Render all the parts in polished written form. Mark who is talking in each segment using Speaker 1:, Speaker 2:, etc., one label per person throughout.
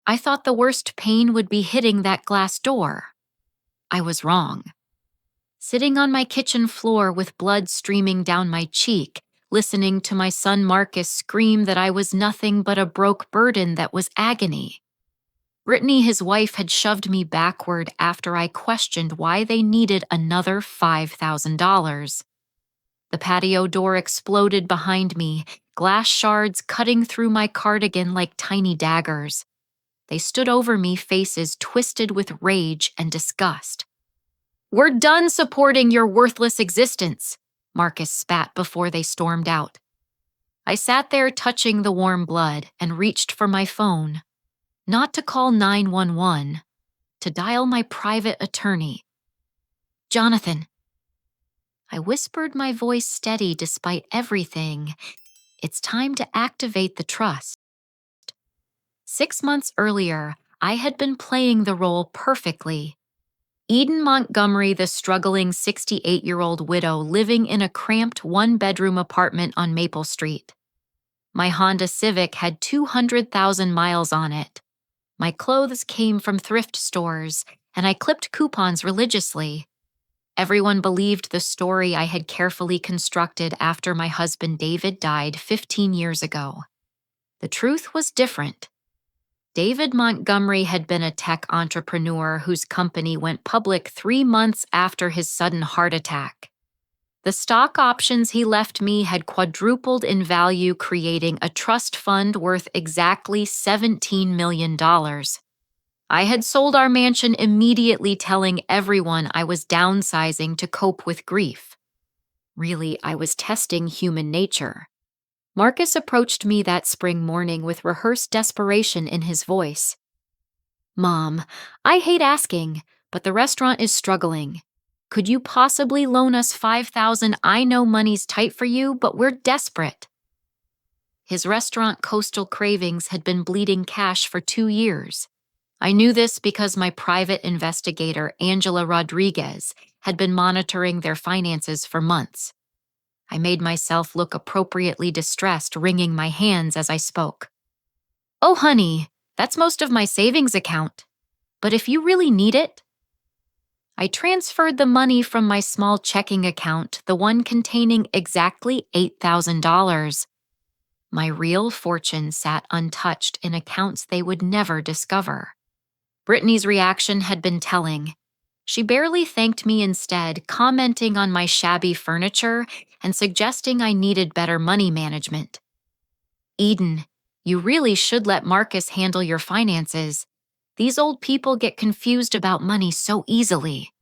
Speaker 1: I thought the worst pain would be hitting that glass door. I was wrong. Sitting on my kitchen floor with blood streaming down my cheek, listening to my son Marcus scream that I was nothing but a broke burden that was agony. Brittany, his wife, had shoved me backward after I questioned why they needed another $5,000. The patio door exploded behind me, glass shards cutting through my cardigan like tiny daggers. They stood over me, faces twisted with rage and disgust. "We're done supporting your worthless existence," Marcus spat before they stormed out. I sat there touching the warm blood and reached for my phone. Not to call 911, to dial my private attorney. "Jonathan." I whispered, my voice steady despite everything. "It's time to activate the trust." 6 months earlier, I had been playing the role perfectly. Eden Montgomery, the struggling 68-year-old widow living in a cramped one-bedroom apartment on Maple Street. My Honda Civic had 200,000 miles on it. My clothes came from thrift stores, and I clipped coupons religiously. Everyone believed the story I had carefully constructed after my husband David died 15 years ago. The truth was different. David Montgomery had been a tech entrepreneur whose company went public 3 months after his sudden heart attack. The stock options he left me had quadrupled in value, creating a trust fund worth exactly $17 million. I had sold our mansion immediately, telling everyone I was downsizing to cope with grief. Really, I was testing human nature. Marcus approached me that spring morning with rehearsed desperation in his voice. "Mom, I hate asking, but the restaurant is struggling. Could you possibly loan us $5,000? I know money's tight for you, but we're desperate." His restaurant Coastal Cravings had been bleeding cash for 2 years. I knew this because my private investigator, Angela Rodriguez, had been monitoring their finances for months. I made myself look appropriately distressed, wringing my hands as I spoke. "Oh, honey, that's most of my savings account. But if you really need it..." I transferred the money from my small checking account, the one containing exactly $8,000. My real fortune sat untouched in accounts they would never discover. Brittany's reaction had been telling. She barely thanked me, instead commenting on my shabby furniture and suggesting I needed better money management. "Eden, you really should let Marcus handle your finances. These old people get confused about money so easily."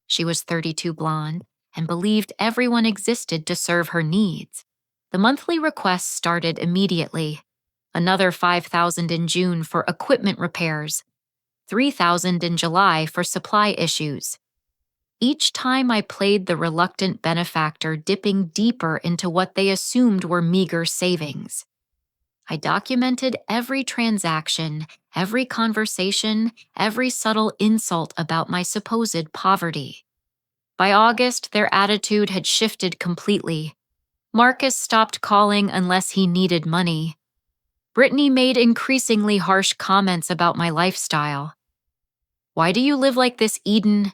Speaker 1: She was 32, blonde, and believed everyone existed to serve her needs. The monthly requests started immediately. Another $5,000 in June for equipment repairs, $3,000 in July for supply issues. Each time I played the reluctant benefactor, dipping deeper into what they assumed were meager savings. I documented every transaction, every conversation, every subtle insult about my supposed poverty. By August, their attitude had shifted completely. Marcus stopped calling unless he needed money. Brittany made increasingly harsh comments about my lifestyle. "Why do you live like this, Eden?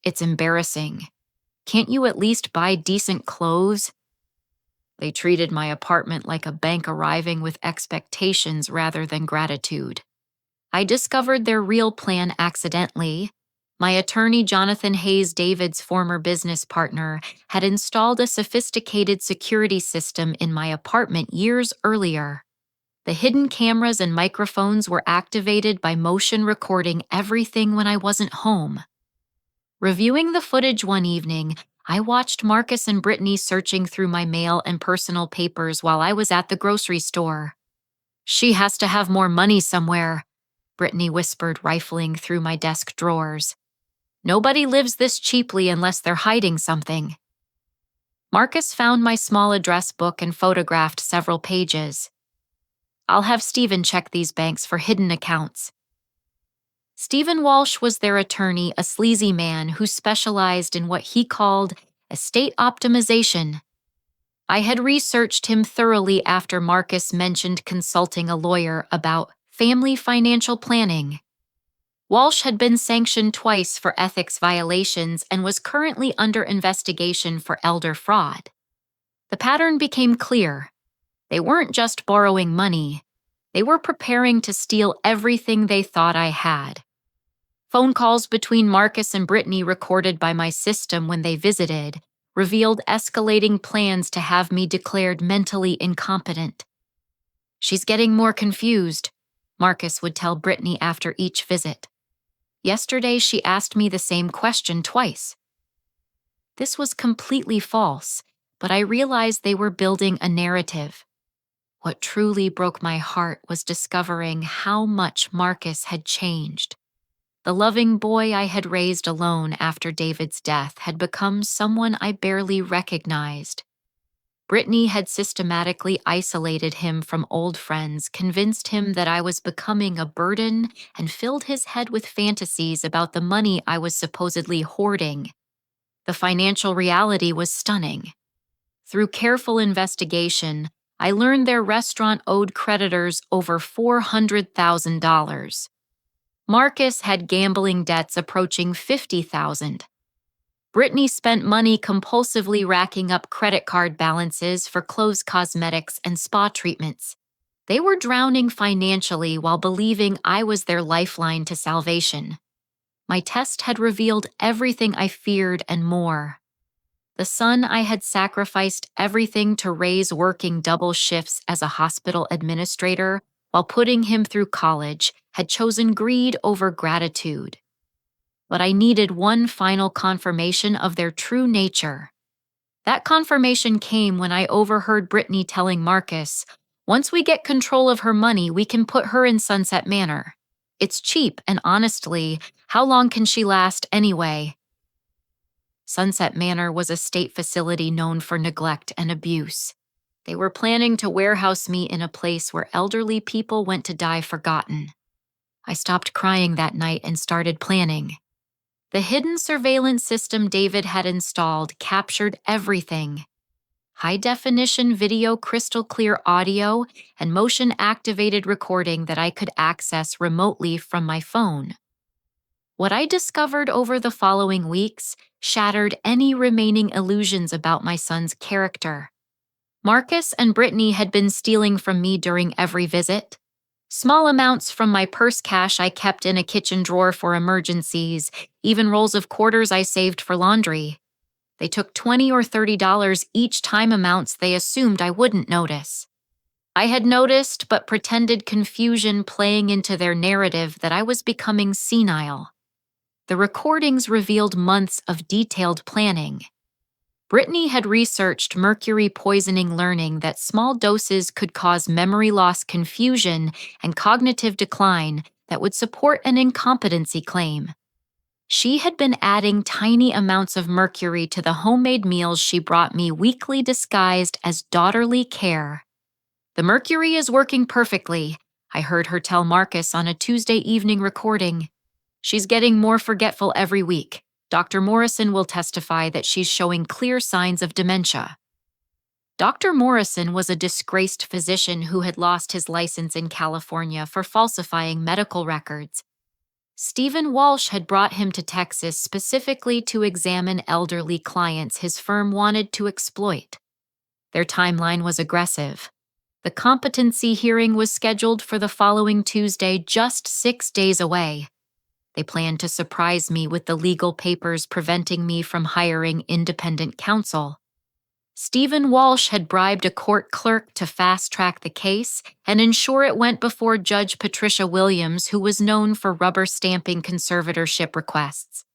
Speaker 1: It's embarrassing. Can't you at least buy decent clothes?" They treated my apartment like a bank arriving with expectations rather than gratitude. I discovered their real plan accidentally. My attorney, Jonathan Hayes, David's former business partner, had installed a sophisticated security system in my apartment years earlier. The hidden cameras and microphones were activated by motion recording everything when I wasn't home. Reviewing the footage one evening, I watched Marcus and Brittany searching through my mail and personal papers while I was at the grocery store. "She has to have more money somewhere," Brittany whispered, rifling through my desk drawers. "Nobody lives this cheaply unless they're hiding something." Marcus found my small address book and photographed several pages. "I'll have Stephen check these banks for hidden accounts." Stephen Walsh was their attorney, a sleazy man who specialized in what he called estate optimization. I had researched him thoroughly after Marcus mentioned consulting a lawyer about family financial planning. Walsh had been sanctioned twice for ethics violations and was currently under investigation for elder fraud. The pattern became clear. They weren't just borrowing money, they were preparing to steal everything they thought I had. Phone calls between Marcus and Brittany recorded by my system when they visited revealed escalating plans to have me declared mentally incompetent. "She's getting more confused," Marcus would tell Brittany after each visit. "Yesterday she asked me the same question twice." This was completely false, but I realized they were building a narrative. What truly broke my heart was discovering how much Marcus had changed. The loving boy I had raised alone after David's death had become someone I barely recognized. Brittany had systematically isolated him from old friends, convinced him that I was becoming a burden, and filled his head with fantasies about the money I was supposedly hoarding. The financial reality was stunning. Through careful investigation, I learned their restaurant owed creditors over $400,000. Marcus had gambling debts approaching $50,000. Brittany spent money compulsively racking up credit card balances for clothes, cosmetics, and spa treatments. They were drowning financially while believing I was their lifeline to salvation. My test had revealed everything I feared and more. The son I had sacrificed everything to raise working double shifts as a hospital administrator while putting him through college had chosen greed over gratitude. But I needed one final confirmation of their true nature. That confirmation came when I overheard Brittany telling Marcus, "Once we get control of her money, we can put her in Sunset Manor. It's cheap, and honestly, how long can she last anyway?" Sunset Manor was a state facility known for neglect and abuse. They were planning to warehouse me in a place where elderly people went to die forgotten. I stopped crying that night and started planning. The hidden surveillance system David had installed captured everything: high-definition video, crystal clear audio, and motion-activated recording that I could access remotely from my phone. What I discovered over the following weeks shattered any remaining illusions about my son's character. Marcus and Brittany had been stealing from me during every visit. Small amounts from my purse cash I kept in a kitchen drawer for emergencies, even rolls of quarters I saved for laundry. They took $20 or $30 each time, amounts they assumed I wouldn't notice. I had noticed but pretended confusion playing into their narrative that I was becoming senile. The recordings revealed months of detailed planning. Brittany had researched mercury poisoning, learning that small doses could cause memory loss, confusion, and cognitive decline that would support an incompetency claim. She had been adding tiny amounts of mercury to the homemade meals she brought me weekly, disguised as daughterly care. "The mercury is working perfectly," I heard her tell Marcus on a Tuesday evening recording. "She's getting more forgetful every week. Dr. Morrison will testify that she's showing clear signs of dementia." Dr. Morrison was a disgraced physician who had lost his license in California for falsifying medical records. Stephen Walsh had brought him to Texas specifically to examine elderly clients his firm wanted to exploit. Their timeline was aggressive. The competency hearing was scheduled for the following Tuesday, just 6 days away. They planned to surprise me with the legal papers preventing me from hiring independent counsel. Stephen Walsh had bribed a court clerk to fast-track the case and ensure it went before Judge Patricia Williams, who was known for rubber-stamping conservatorship requests.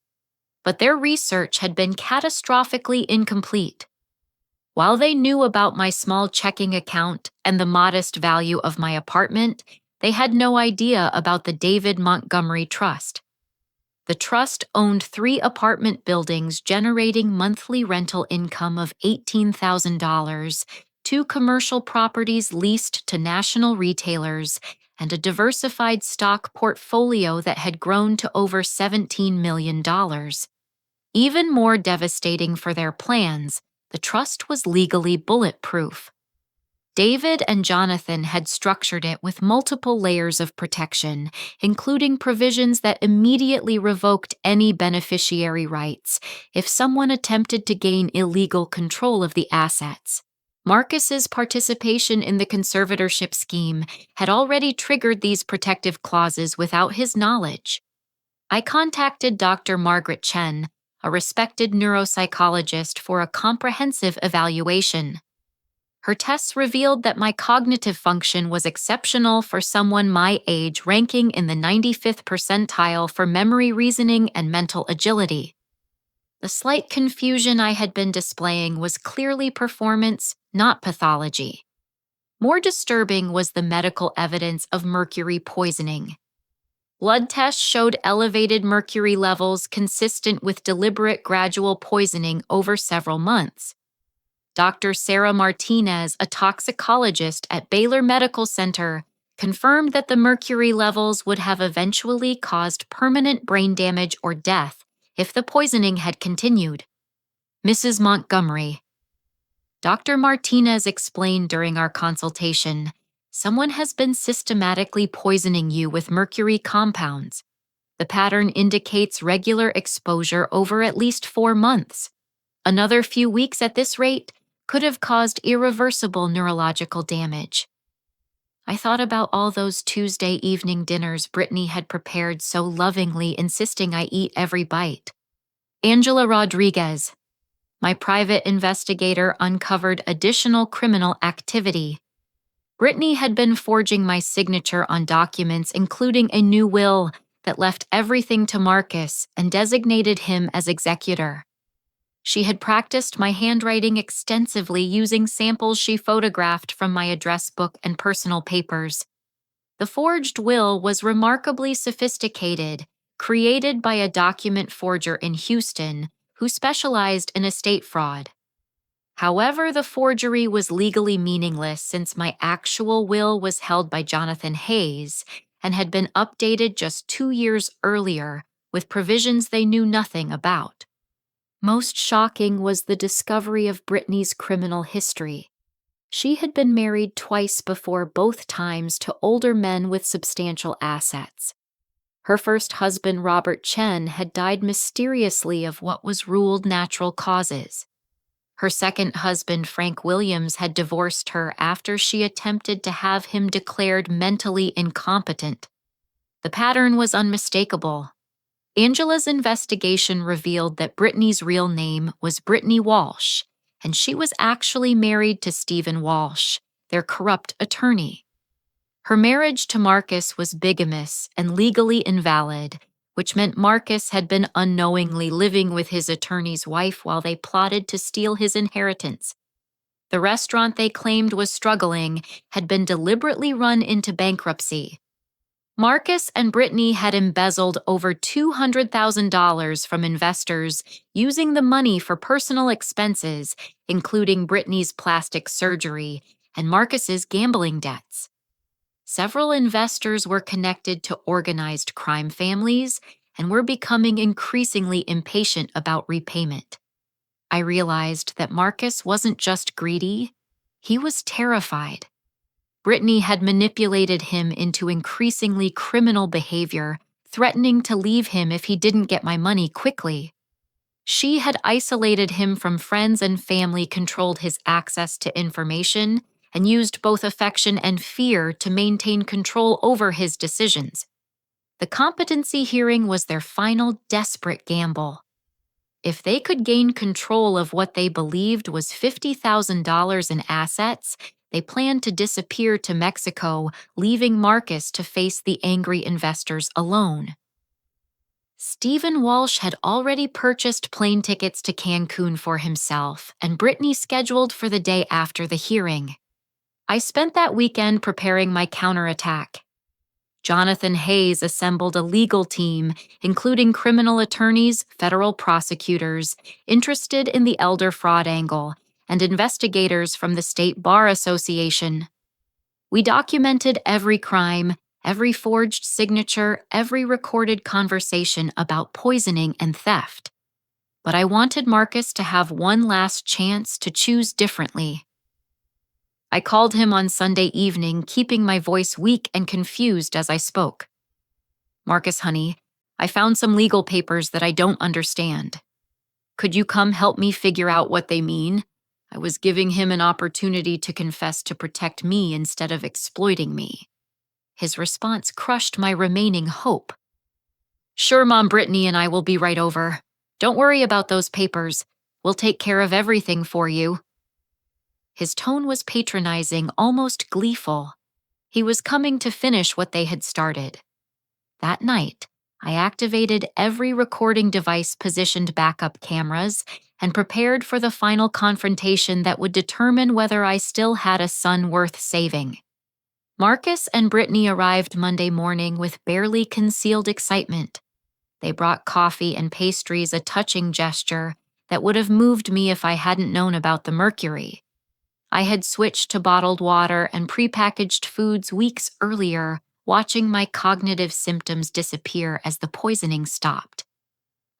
Speaker 1: But their research had been catastrophically incomplete. While they knew about my small checking account and the modest value of my apartment, they had no idea about the David Montgomery Trust. The trust owned 3 apartment buildings generating monthly rental income of $18,000, 2 commercial properties leased to national retailers, and a diversified stock portfolio that had grown to over $17 million. Even more devastating for their plans, the trust was legally bulletproof. David and Jonathan had structured it with multiple layers of protection, including provisions that immediately revoked any beneficiary rights if someone attempted to gain illegal control of the assets. Marcus's participation in the conservatorship scheme had already triggered these protective clauses without his knowledge. I contacted Dr. Margaret Chen, a respected neuropsychologist, for a comprehensive evaluation. Her tests revealed that my cognitive function was exceptional for someone my age, ranking in the 95th percentile for memory, reasoning, and mental agility. The slight confusion I had been displaying was clearly performance, not pathology. More disturbing was the medical evidence of mercury poisoning. Blood tests showed elevated mercury levels consistent with deliberate gradual poisoning over several months. Dr. Sarah Martinez, a toxicologist at Baylor Medical Center, confirmed that the mercury levels would have eventually caused permanent brain damage or death if the poisoning had continued. Mrs. Montgomery. Dr. Martinez explained during our consultation, someone has been systematically poisoning you with mercury compounds. The pattern indicates regular exposure over at least 4 months. Another few weeks at this rate could have caused irreversible neurological damage. I thought about all those Tuesday evening dinners Brittany had prepared so lovingly, insisting I eat every bite. Angela Rodriguez. My private investigator uncovered additional criminal activity. Brittany had been forging my signature on documents, including a new will that left everything to Marcus and designated him as executor. She had practiced my handwriting extensively using samples she photographed from my address book and personal papers. The forged will was remarkably sophisticated, created by a document forger in Houston who specialized in estate fraud. However, the forgery was legally meaningless since my actual will was held by Jonathan Hayes and had been updated just 2 years earlier with provisions they knew nothing about. Most shocking was the discovery of Brittany's criminal history. She had been married twice before, both times to older men with substantial assets. Her first husband, Robert Chen, had died mysteriously of what was ruled natural causes. Her second husband, Frank Williams, had divorced her after she attempted to have him declared mentally incompetent. The pattern was unmistakable. Angela's investigation revealed that Brittany's real name was Brittany Walsh, and she was actually married to Stephen Walsh, their corrupt attorney. Her marriage to Marcus was bigamous and legally invalid, which meant Marcus had been unknowingly living with his attorney's wife while they plotted to steal his inheritance. The restaurant they claimed was struggling had been deliberately run into bankruptcy. Marcus and Brittany had embezzled over $200,000 from investors using the money for personal expenses, including Brittany's plastic surgery and Marcus's gambling debts. Several investors were connected to organized crime families and were becoming increasingly impatient about repayment. I realized that Marcus wasn't just greedy, he was terrified. Brittany had manipulated him into increasingly criminal behavior, threatening to leave him if he didn't get my money quickly. She had isolated him from friends and family, controlled his access to information, and used both affection and fear to maintain control over his decisions. The competency hearing was their final desperate gamble. If they could gain control of what they believed was $50,000 in assets, they planned to disappear to Mexico, leaving Marcus to face the angry investors alone. Stephen Walsh had already purchased plane tickets to Cancun for himself, and Brittany scheduled for the day after the hearing. I spent that weekend preparing my counterattack. Jonathan Hayes assembled a legal team, including criminal attorneys, federal prosecutors, interested in the elder fraud angle, and investigators from the State Bar Association. We documented every crime, every forged signature, every recorded conversation about poisoning and theft. But I wanted Marcus to have one last chance to choose differently. I called him on Sunday evening, keeping my voice weak and confused as I spoke. Marcus, honey, I found some legal papers that I don't understand. Could you come help me figure out what they mean? I was giving him an opportunity to confess to protect me instead of exploiting me. His response crushed my remaining hope. Sure, Mom, Brittany and I will be right over. Don't worry about those papers. We'll take care of everything for you. His tone was patronizing, almost gleeful. He was coming to finish what they had started. That night, I activated every recording device, positioned backup cameras, and prepared for the final confrontation that would determine whether I still had a son worth saving. Marcus and Brittany arrived Monday morning with barely concealed excitement. They brought coffee and pastries, a touching gesture that would have moved me if I hadn't known about the mercury. I had switched to bottled water and prepackaged foods weeks earlier, watching my cognitive symptoms disappear as the poisoning stopped.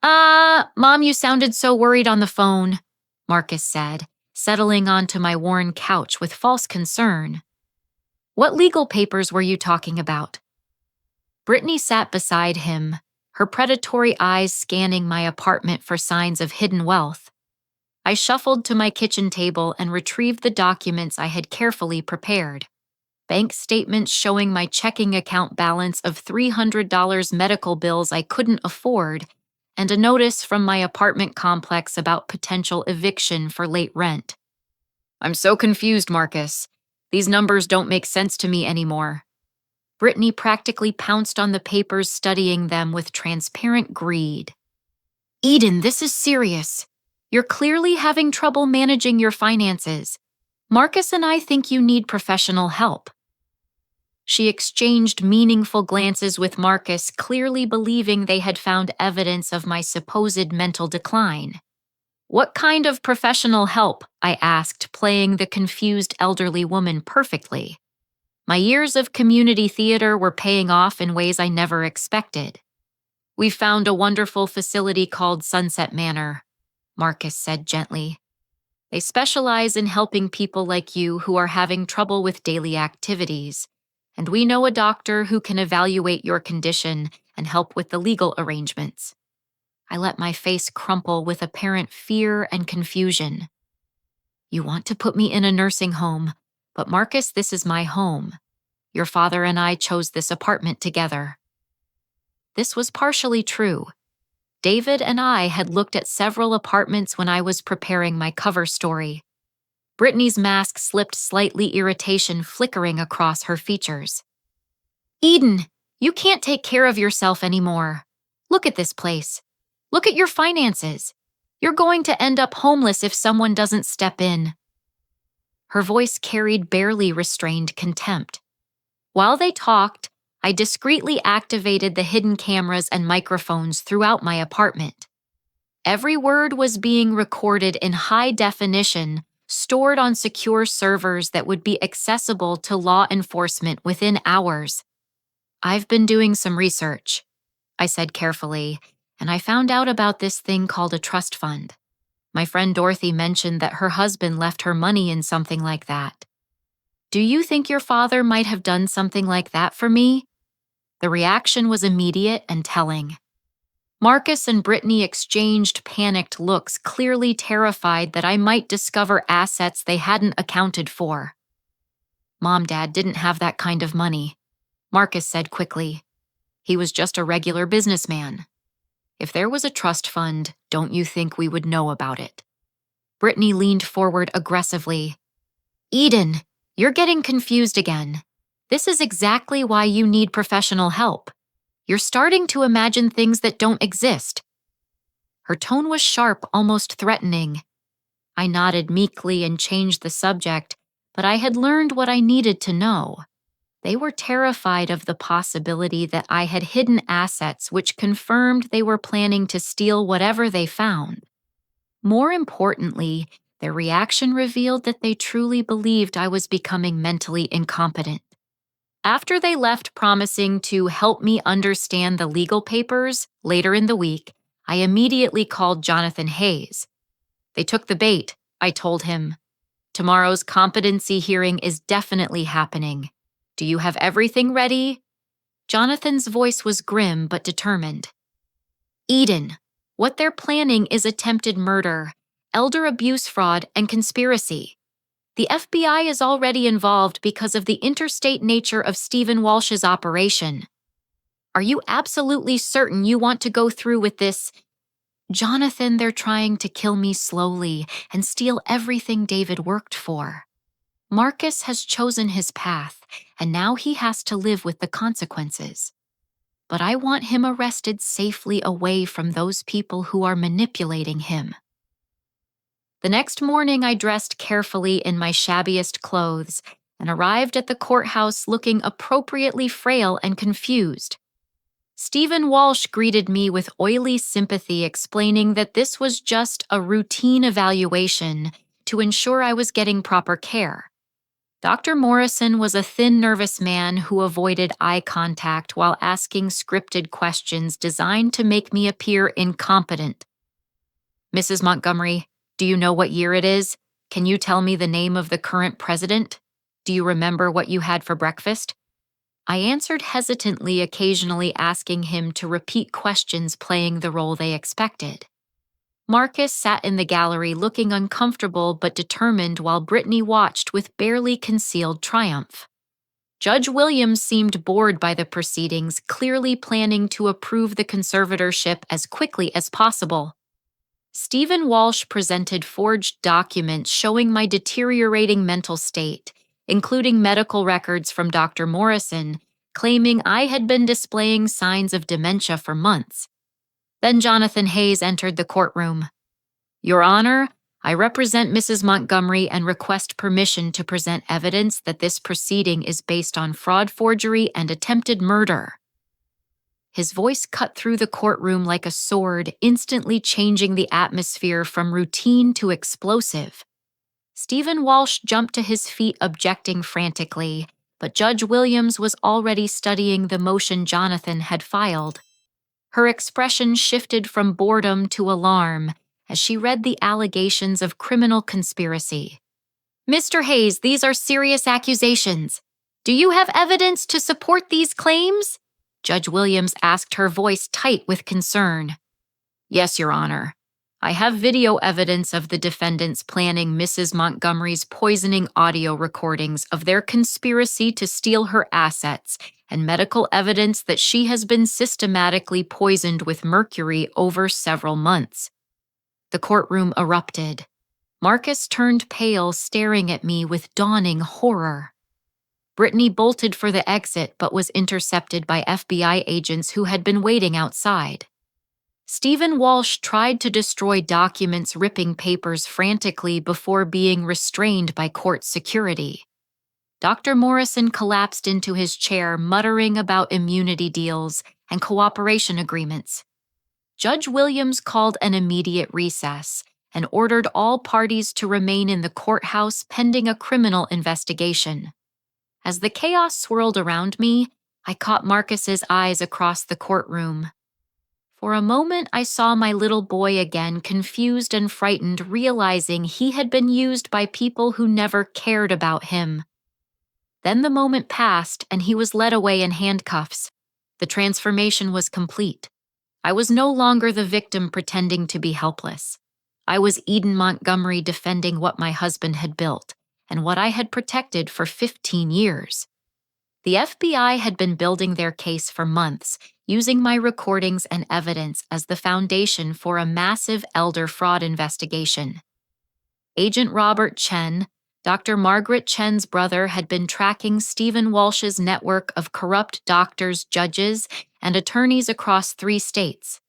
Speaker 1: Mom, you sounded so worried on the phone, Marcus said, settling onto my worn couch with false concern. What legal papers were you talking about? Brittany sat beside him, her predatory eyes scanning my apartment for signs of hidden wealth. I shuffled to my kitchen table and retrieved the documents I had carefully prepared. Bank statements showing my checking account balance of $300, medical bills I couldn't afford, and a notice from my apartment complex about potential eviction for late rent. I'm so confused, Marcus. These numbers don't make sense to me anymore. Brittany practically pounced on the papers, studying them with transparent greed. Eden, this is serious. You're clearly having trouble managing your finances. Marcus and I think you need professional help. She exchanged meaningful glances with Marcus, clearly believing they had found evidence of my supposed mental decline. What kind of professional help? I asked, playing the confused elderly woman perfectly. My years of community theater were paying off in ways I never expected. We found a wonderful facility called Sunset Manor, Marcus said gently. They specialize in helping people like you who are having trouble with daily activities, and we know a doctor who can evaluate your condition and help with the legal arrangements. I let my face crumple with apparent fear and confusion. You want to put me in a nursing home, but Marcus, this is my home. Your father and I chose this apartment together. This was partially true. David and I had looked at several apartments when I was preparing my cover story. Brittany's mask slipped slightly, irritation flickering across her features. Eden, you can't take care of yourself anymore. Look at this place. Look at your finances. You're going to end up homeless if someone doesn't step in. Her voice carried barely restrained contempt. While they talked, I discreetly activated the hidden cameras and microphones throughout my apartment. Every word was being recorded in high definition, stored on secure servers that would be accessible to law enforcement within hours. I've been doing some research, I said carefully, and I found out about this thing called a trust fund. My friend Dorothy mentioned that her husband left her money in something like that. Do you think your father might have done something like that for me? The reaction was immediate and telling. Marcus and Brittany exchanged panicked looks, clearly terrified that I might discover assets they hadn't accounted for. Mom, Dad didn't have that kind of money, Marcus said quickly. He was just a regular businessman. If there was a trust fund, don't you think we would know about it? Brittany leaned forward aggressively. Eden, you're getting confused again. This is exactly why you need professional help. You're starting to imagine things that don't exist. Her tone was sharp, almost threatening. I nodded meekly and changed the subject, but I had learned what I needed to know. They were terrified of the possibility that I had hidden assets, which confirmed they were planning to steal whatever they found. More importantly, their reaction revealed that they truly believed I was becoming mentally incompetent. After they left promising to help me understand the legal papers later in the week, I immediately called Jonathan Hayes. They took the bait, I told him. Tomorrow's competency hearing is definitely happening. Do you have everything ready? Jonathan's voice was grim but determined. Eden, what they're planning is attempted murder, elder abuse fraud, and conspiracy. The FBI is already involved because of the interstate nature of Stephen Walsh's operation. Are you absolutely certain you want to go through with this? Jonathan, they're trying to kill me slowly and steal everything David worked for. Marcus has chosen his path, and now he has to live with the consequences. But I want him arrested safely away from those people who are manipulating him. The next morning, I dressed carefully in my shabbiest clothes and arrived at the courthouse looking appropriately frail and confused. Stephen Walsh greeted me with oily sympathy, explaining that this was just a routine evaluation to ensure I was getting proper care. Dr. Morrison was a thin, nervous man who avoided eye contact while asking scripted questions designed to make me appear incompetent. Mrs. Montgomery, do you know what year it is? Can you tell me the name of the current president? Do you remember what you had for breakfast? I answered hesitantly, occasionally asking him to repeat questions playing the role they expected. Marcus sat in the gallery looking uncomfortable but determined while Brittany watched with barely concealed triumph. Judge Williams seemed bored by the proceedings, clearly planning to approve the conservatorship as quickly as possible. Stephen Walsh presented forged documents showing my deteriorating mental state, including medical records from Dr. Morrison, claiming I had been displaying signs of dementia for months. Then Jonathan Hayes entered the courtroom. Your Honor, I represent Mrs. Montgomery and request permission to present evidence that this proceeding is based on fraud, forgery, and attempted murder. His voice cut through the courtroom like a sword, instantly changing the atmosphere from routine to explosive. Stephen Walsh jumped to his feet, objecting frantically, but Judge Williams was already studying the motion Jonathan had filed. Her expression shifted from boredom to alarm as she read the allegations of criminal conspiracy. Mr. Hayes, these are serious accusations. Do you have evidence to support these claims? Judge Williams asked, her voice tight with concern. Yes, Your Honor. I have video evidence of the defendants planning Mrs. Montgomery's poisoning audio recordings of their conspiracy to steal her assets and medical evidence that she has been systematically poisoned with mercury over several months. The courtroom erupted. Marcus turned pale, staring at me with dawning horror. Brittany bolted for the exit but was intercepted by FBI agents who had been waiting outside. Stephen Walsh tried to destroy documents, ripping papers frantically before being restrained by court security. Dr. Morrison collapsed into his chair, muttering about immunity deals and cooperation agreements. Judge Williams called an immediate recess and ordered all parties to remain in the courthouse pending a criminal investigation. As the chaos swirled around me, I caught Marcus's eyes across the courtroom. For a moment, I saw my little boy again, confused and frightened, realizing he had been used by people who never cared about him. Then the moment passed, and he was led away in handcuffs. The transformation was complete. I was no longer the victim pretending to be helpless. I was Eden Montgomery defending what my husband had built, and what I had protected for 15 years. The FBI had been building their case for months, using my recordings and evidence as the foundation for a massive elder fraud investigation. Agent Robert Chen, Dr. Margaret Chen's brother, had been tracking Stephen Walsh's network of corrupt doctors, judges, and attorneys across 3 states.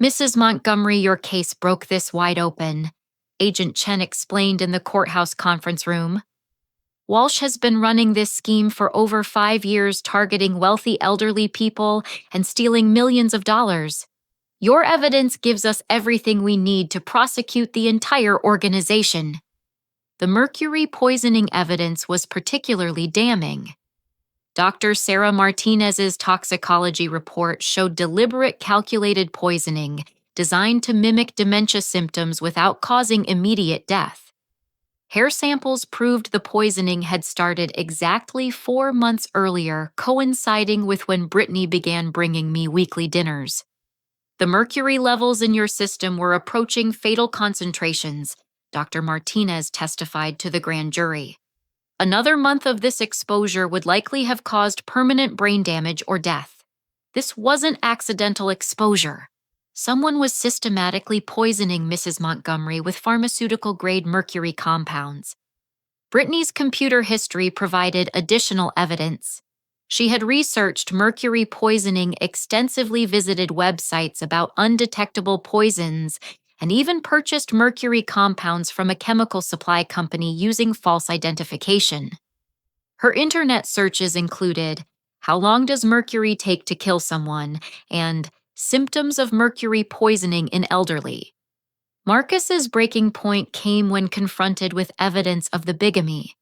Speaker 1: Mrs. Montgomery, your case broke this wide open, Agent Chen explained in the courthouse conference room. Walsh has been running this scheme for over 5 years, targeting wealthy elderly people and stealing millions of dollars. Your evidence gives us everything we need to prosecute the entire organization. The mercury poisoning evidence was particularly damning. Dr. Sarah Martinez's toxicology report showed deliberate, calculated poisoning designed to mimic dementia symptoms without causing immediate death. Hair samples proved the poisoning had started exactly 4 months earlier, coinciding with when Brittany began bringing me weekly dinners. The mercury levels in your system were approaching fatal concentrations, Dr. Martinez testified to the grand jury. Another month of this exposure would likely have caused permanent brain damage or death. This wasn't accidental exposure. Someone was systematically poisoning Mrs. Montgomery with pharmaceutical-grade mercury compounds. Brittany's computer history provided additional evidence. She had researched mercury poisoning, extensively visited websites about undetectable poisons, and even purchased mercury compounds from a chemical supply company using false identification. Her internet searches included, "How long does mercury take to kill someone?" and "Symptoms of mercury poisoning in elderly." Marcus's breaking point came when confronted with evidence of the bigamy.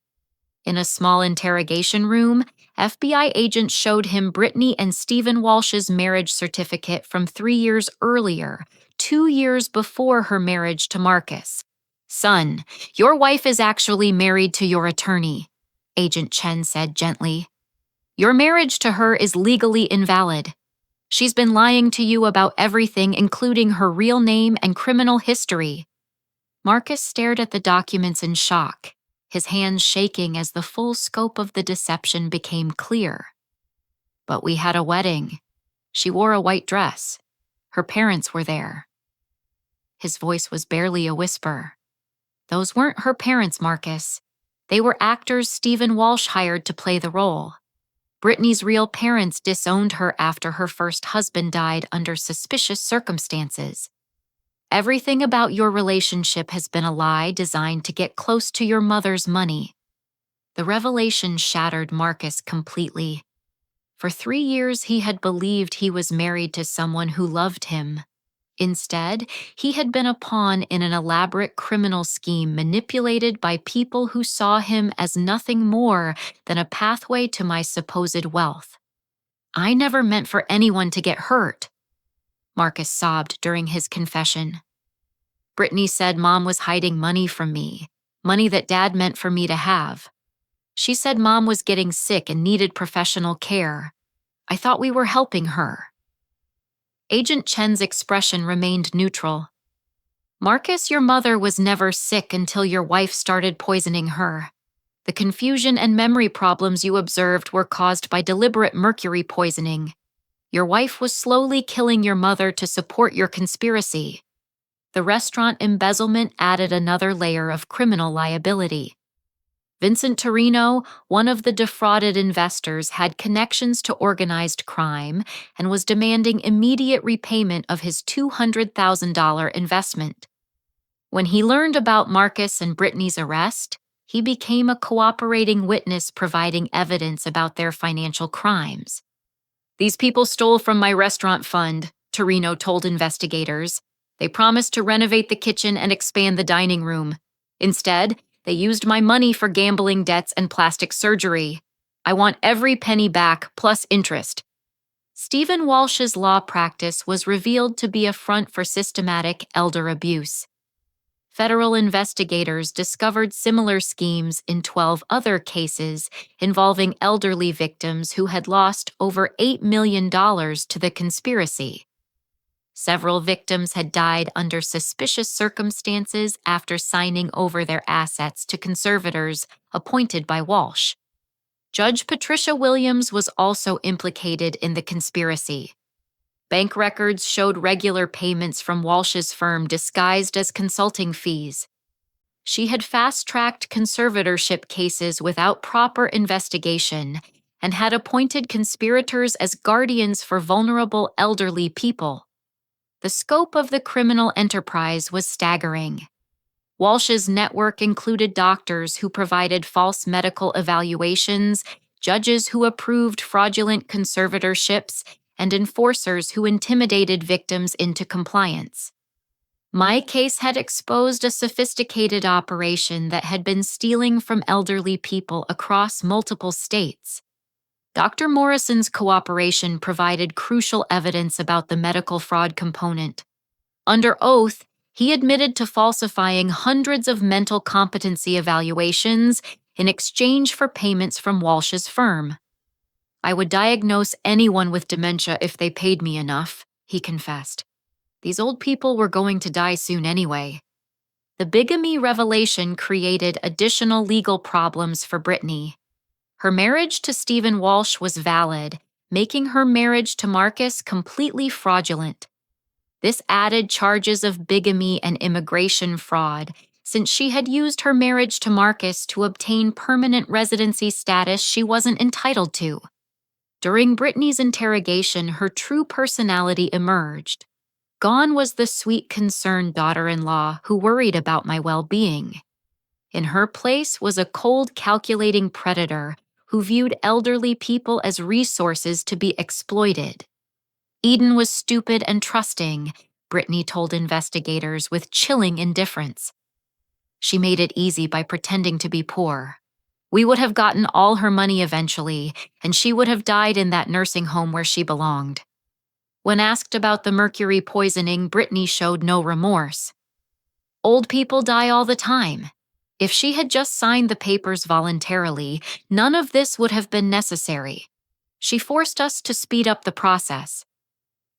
Speaker 1: In a small interrogation room, FBI agents showed him Brittany and Stephen Walsh's marriage certificate from 3 years earlier, 2 years before her marriage to Marcus. "Son, your wife is actually married to your attorney," Agent Chen said gently. "Your marriage to her is legally invalid. She's been lying to you about everything, including her real name and criminal history." Marcus stared at the documents in shock, his hands shaking as the full scope of the deception became clear. "But we had a wedding. She wore a white dress. Her parents were there." His voice was barely a whisper. "Those weren't her parents, Marcus. They were actors Stephen Walsh hired to play the role. Brittany's real parents disowned her after her first husband died under suspicious circumstances. Everything about your relationship has been a lie designed to get close to your mother's money." The revelation shattered Marcus completely. For 3 years, he had believed he was married to someone who loved him. Instead, he had been a pawn in an elaborate criminal scheme manipulated by people who saw him as nothing more than a pathway to my supposed wealth. "I never meant for anyone to get hurt," Marcus sobbed during his confession. "Brittany said Mom was hiding money from me, money that Dad meant for me to have. She said Mom was getting sick and needed professional care. I thought we were helping her." Agent Chen's expression remained neutral. "Marcus, your mother was never sick until your wife started poisoning her. The confusion and memory problems you observed were caused by deliberate mercury poisoning. Your wife was slowly killing your mother to support your conspiracy." The restaurant embezzlement added another layer of criminal liability. Vincent Torino, one of the defrauded investors, had connections to organized crime and was demanding immediate repayment of his $200,000 investment. When he learned about Marcus and Brittany's arrest, he became a cooperating witness providing evidence about their financial crimes. "These people stole from my restaurant fund," Torino told investigators. "They promised to renovate the kitchen and expand the dining room. Instead, they used my money for gambling debts and plastic surgery. I want every penny back, plus interest." Stephen Walsh's law practice was revealed to be a front for systematic elder abuse. Federal investigators discovered similar schemes in 12 other cases involving elderly victims who had lost over $8 million to the conspiracy. Several victims had died under suspicious circumstances after signing over their assets to conservators appointed by Walsh. Judge Patricia Williams was also implicated in the conspiracy. Bank records showed regular payments from Walsh's firm disguised as consulting fees. She had fast-tracked conservatorship cases without proper investigation and had appointed conspirators as guardians for vulnerable elderly people. The scope of the criminal enterprise was staggering. Walsh's network included doctors who provided false medical evaluations, judges who approved fraudulent conservatorships, and enforcers who intimidated victims into compliance. My case had exposed a sophisticated operation that had been stealing from elderly people across multiple states. Dr. Morrison's cooperation provided crucial evidence about the medical fraud component. Under oath, He admitted to falsifying hundreds of mental competency evaluations in exchange for payments from Walsh's firm. "I would diagnose anyone with dementia if they paid me enough," he confessed. "These old people were going to die soon anyway." The bigamy revelation created additional legal problems for Brittany. Her marriage to Stephen Walsh was valid, making her marriage to Marcus completely fraudulent. This added charges of bigamy and immigration fraud, since she had used her marriage to Marcus to obtain permanent residency status she wasn't entitled to. During Brittany's interrogation, her true personality emerged. Gone was the sweet, concerned daughter-in-law who worried about my well-being. In her place was a cold, calculating predator who viewed elderly people as resources to be exploited. Eden was stupid and trusting, Brittany told investigators with chilling indifference. She made it easy by pretending to be poor. We would have gotten all her money eventually, and she would have died in that nursing home where she belonged. When asked about the mercury poisoning, Brittany showed no remorse. "Old people die all the time. If she had just signed the papers voluntarily, none of this would have been necessary. She forced us to speed up the process."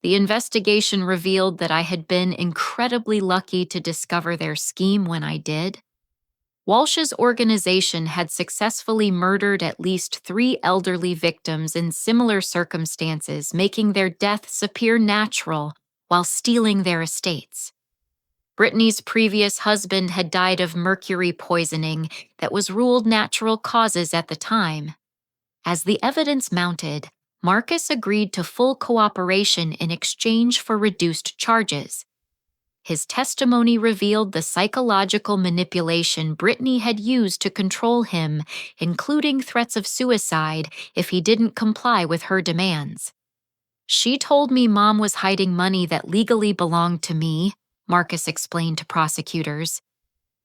Speaker 1: The investigation revealed that I had been incredibly lucky to discover their scheme when I did. Walsh's organization had successfully murdered at least 3 elderly victims in similar circumstances, making their deaths appear natural while stealing their estates. Brittany's previous husband had died of mercury poisoning that was ruled natural causes at the time. As the evidence mounted, Marcus agreed to full cooperation in exchange for reduced charges. His testimony revealed the psychological manipulation Brittany had used to control him, including threats of suicide if he didn't comply with her demands. "She told me Mom was hiding money that legally belonged to me," Marcus explained to prosecutors.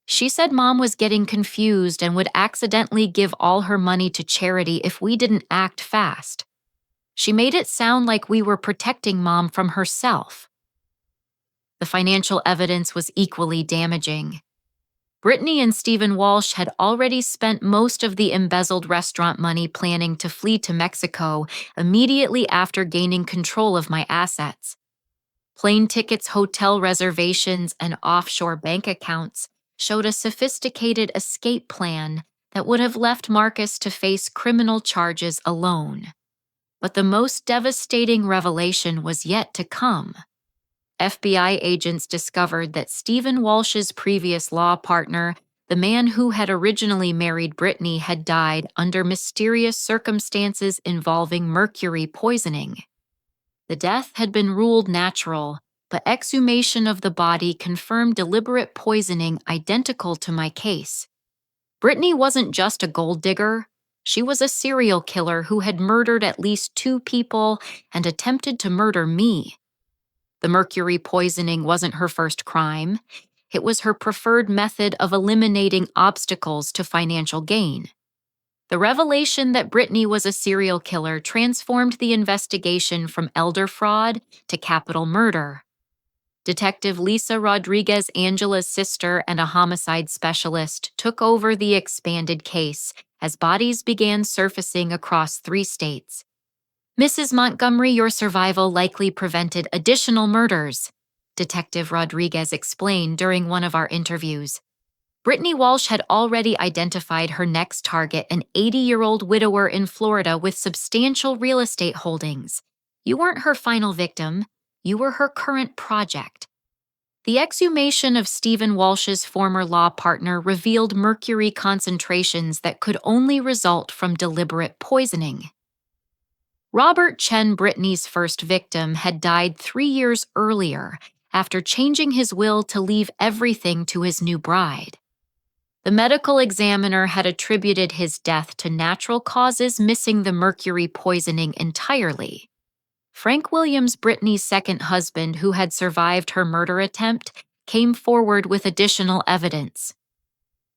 Speaker 1: "She said Mom was getting confused and would accidentally give all her money to charity if we didn't act fast. She made it sound like we were protecting Mom from herself." The financial evidence was equally damaging. Brittany and Stephen Walsh had already spent most of the embezzled restaurant money planning to flee to Mexico immediately after gaining control of my assets. Plane tickets, hotel reservations, and offshore bank accounts showed a sophisticated escape plan that would have left Marcus to face criminal charges alone. But the most devastating revelation was yet to come. FBI agents discovered that Stephen Walsh's previous law partner, the man who had originally married Brittany, had died under mysterious circumstances involving mercury poisoning. The death had been ruled natural, but exhumation of the body confirmed deliberate poisoning identical to my case. Brittany wasn't just a gold digger. She was a serial killer who had murdered at least 2 people and attempted to murder me. The mercury poisoning wasn't her first crime. It was her preferred method of eliminating obstacles to financial gain. The revelation that Brittany was a serial killer transformed the investigation from elder fraud to capital murder. Detective Lisa Rodriguez, Angela's sister and a homicide specialist, took over the expanded case as bodies began surfacing across 3 states. "Mrs. Montgomery, your survival likely prevented additional murders," Detective Rodriguez explained during one of our interviews. Brittany Walsh had already identified her next target, an 80-year-old widower in Florida with substantial real estate holdings. You weren't her final victim. You were her current project. The exhumation of Stephen Walsh's former law partner revealed mercury concentrations that could only result from deliberate poisoning. Robert Chen, Brittany's first victim, had died 3 years earlier after changing his will to leave everything to his new bride. The medical examiner had attributed his death to natural causes, missing the mercury poisoning entirely. Frank Williams, Brittany's second husband, who had survived her murder attempt, came forward with additional evidence.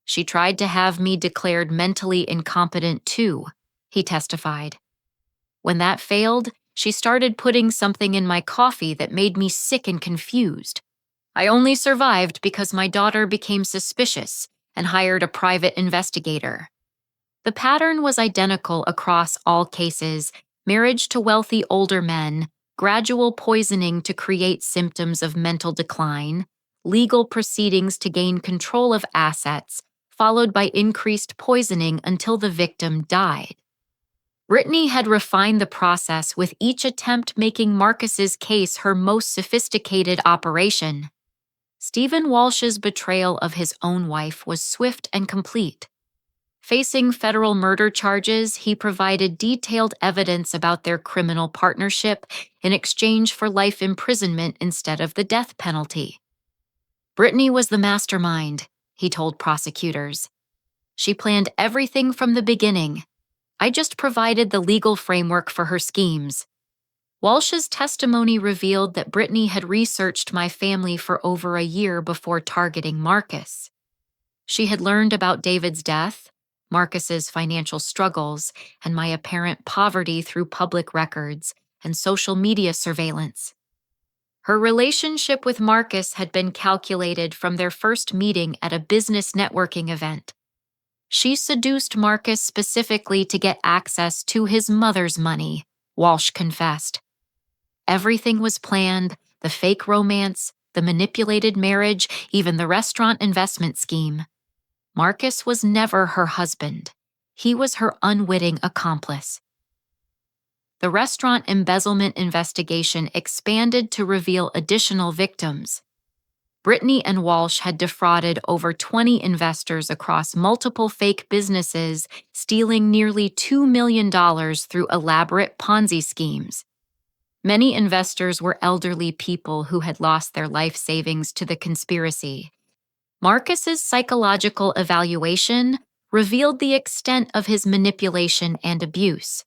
Speaker 1: "She tried to have me declared mentally incompetent too," he testified. "When that failed, she started putting something in my coffee that made me sick and confused. I only survived because my daughter became suspicious and hired a private investigator. The pattern was identical across all cases: marriage to wealthy older men, gradual poisoning to create symptoms of mental decline, legal proceedings to gain control of assets, followed by increased poisoning until the victim died. Brittany had refined the process, with each attempt making Marcus's case her most sophisticated operation. Stephen Walsh's betrayal of his own wife was swift and complete. Facing federal murder charges, he provided detailed evidence about their criminal partnership in exchange for life imprisonment instead of the death penalty. Brittany was the mastermind, he told prosecutors. She planned everything from the beginning. I just provided the legal framework for her schemes. Walsh's testimony revealed that Brittany had researched my family for over a year before targeting Marcus. She had learned about David's death, Marcus's financial struggles, and my apparent poverty through public records and social media surveillance. Her relationship with Marcus had been calculated from their first meeting at a business networking event. She seduced Marcus specifically to get access to his mother's money, Walsh confessed. Everything was planned: the fake romance, the manipulated marriage, even the restaurant investment scheme. Marcus was never her husband. He was her unwitting accomplice. The restaurant embezzlement investigation expanded to reveal additional victims. Brittany and Walsh had defrauded over 20 investors across multiple fake businesses, stealing nearly $2 million through elaborate Ponzi schemes. Many investors were elderly people who had lost their life savings to the conspiracy. Marcus's psychological evaluation revealed the extent of his manipulation and abuse.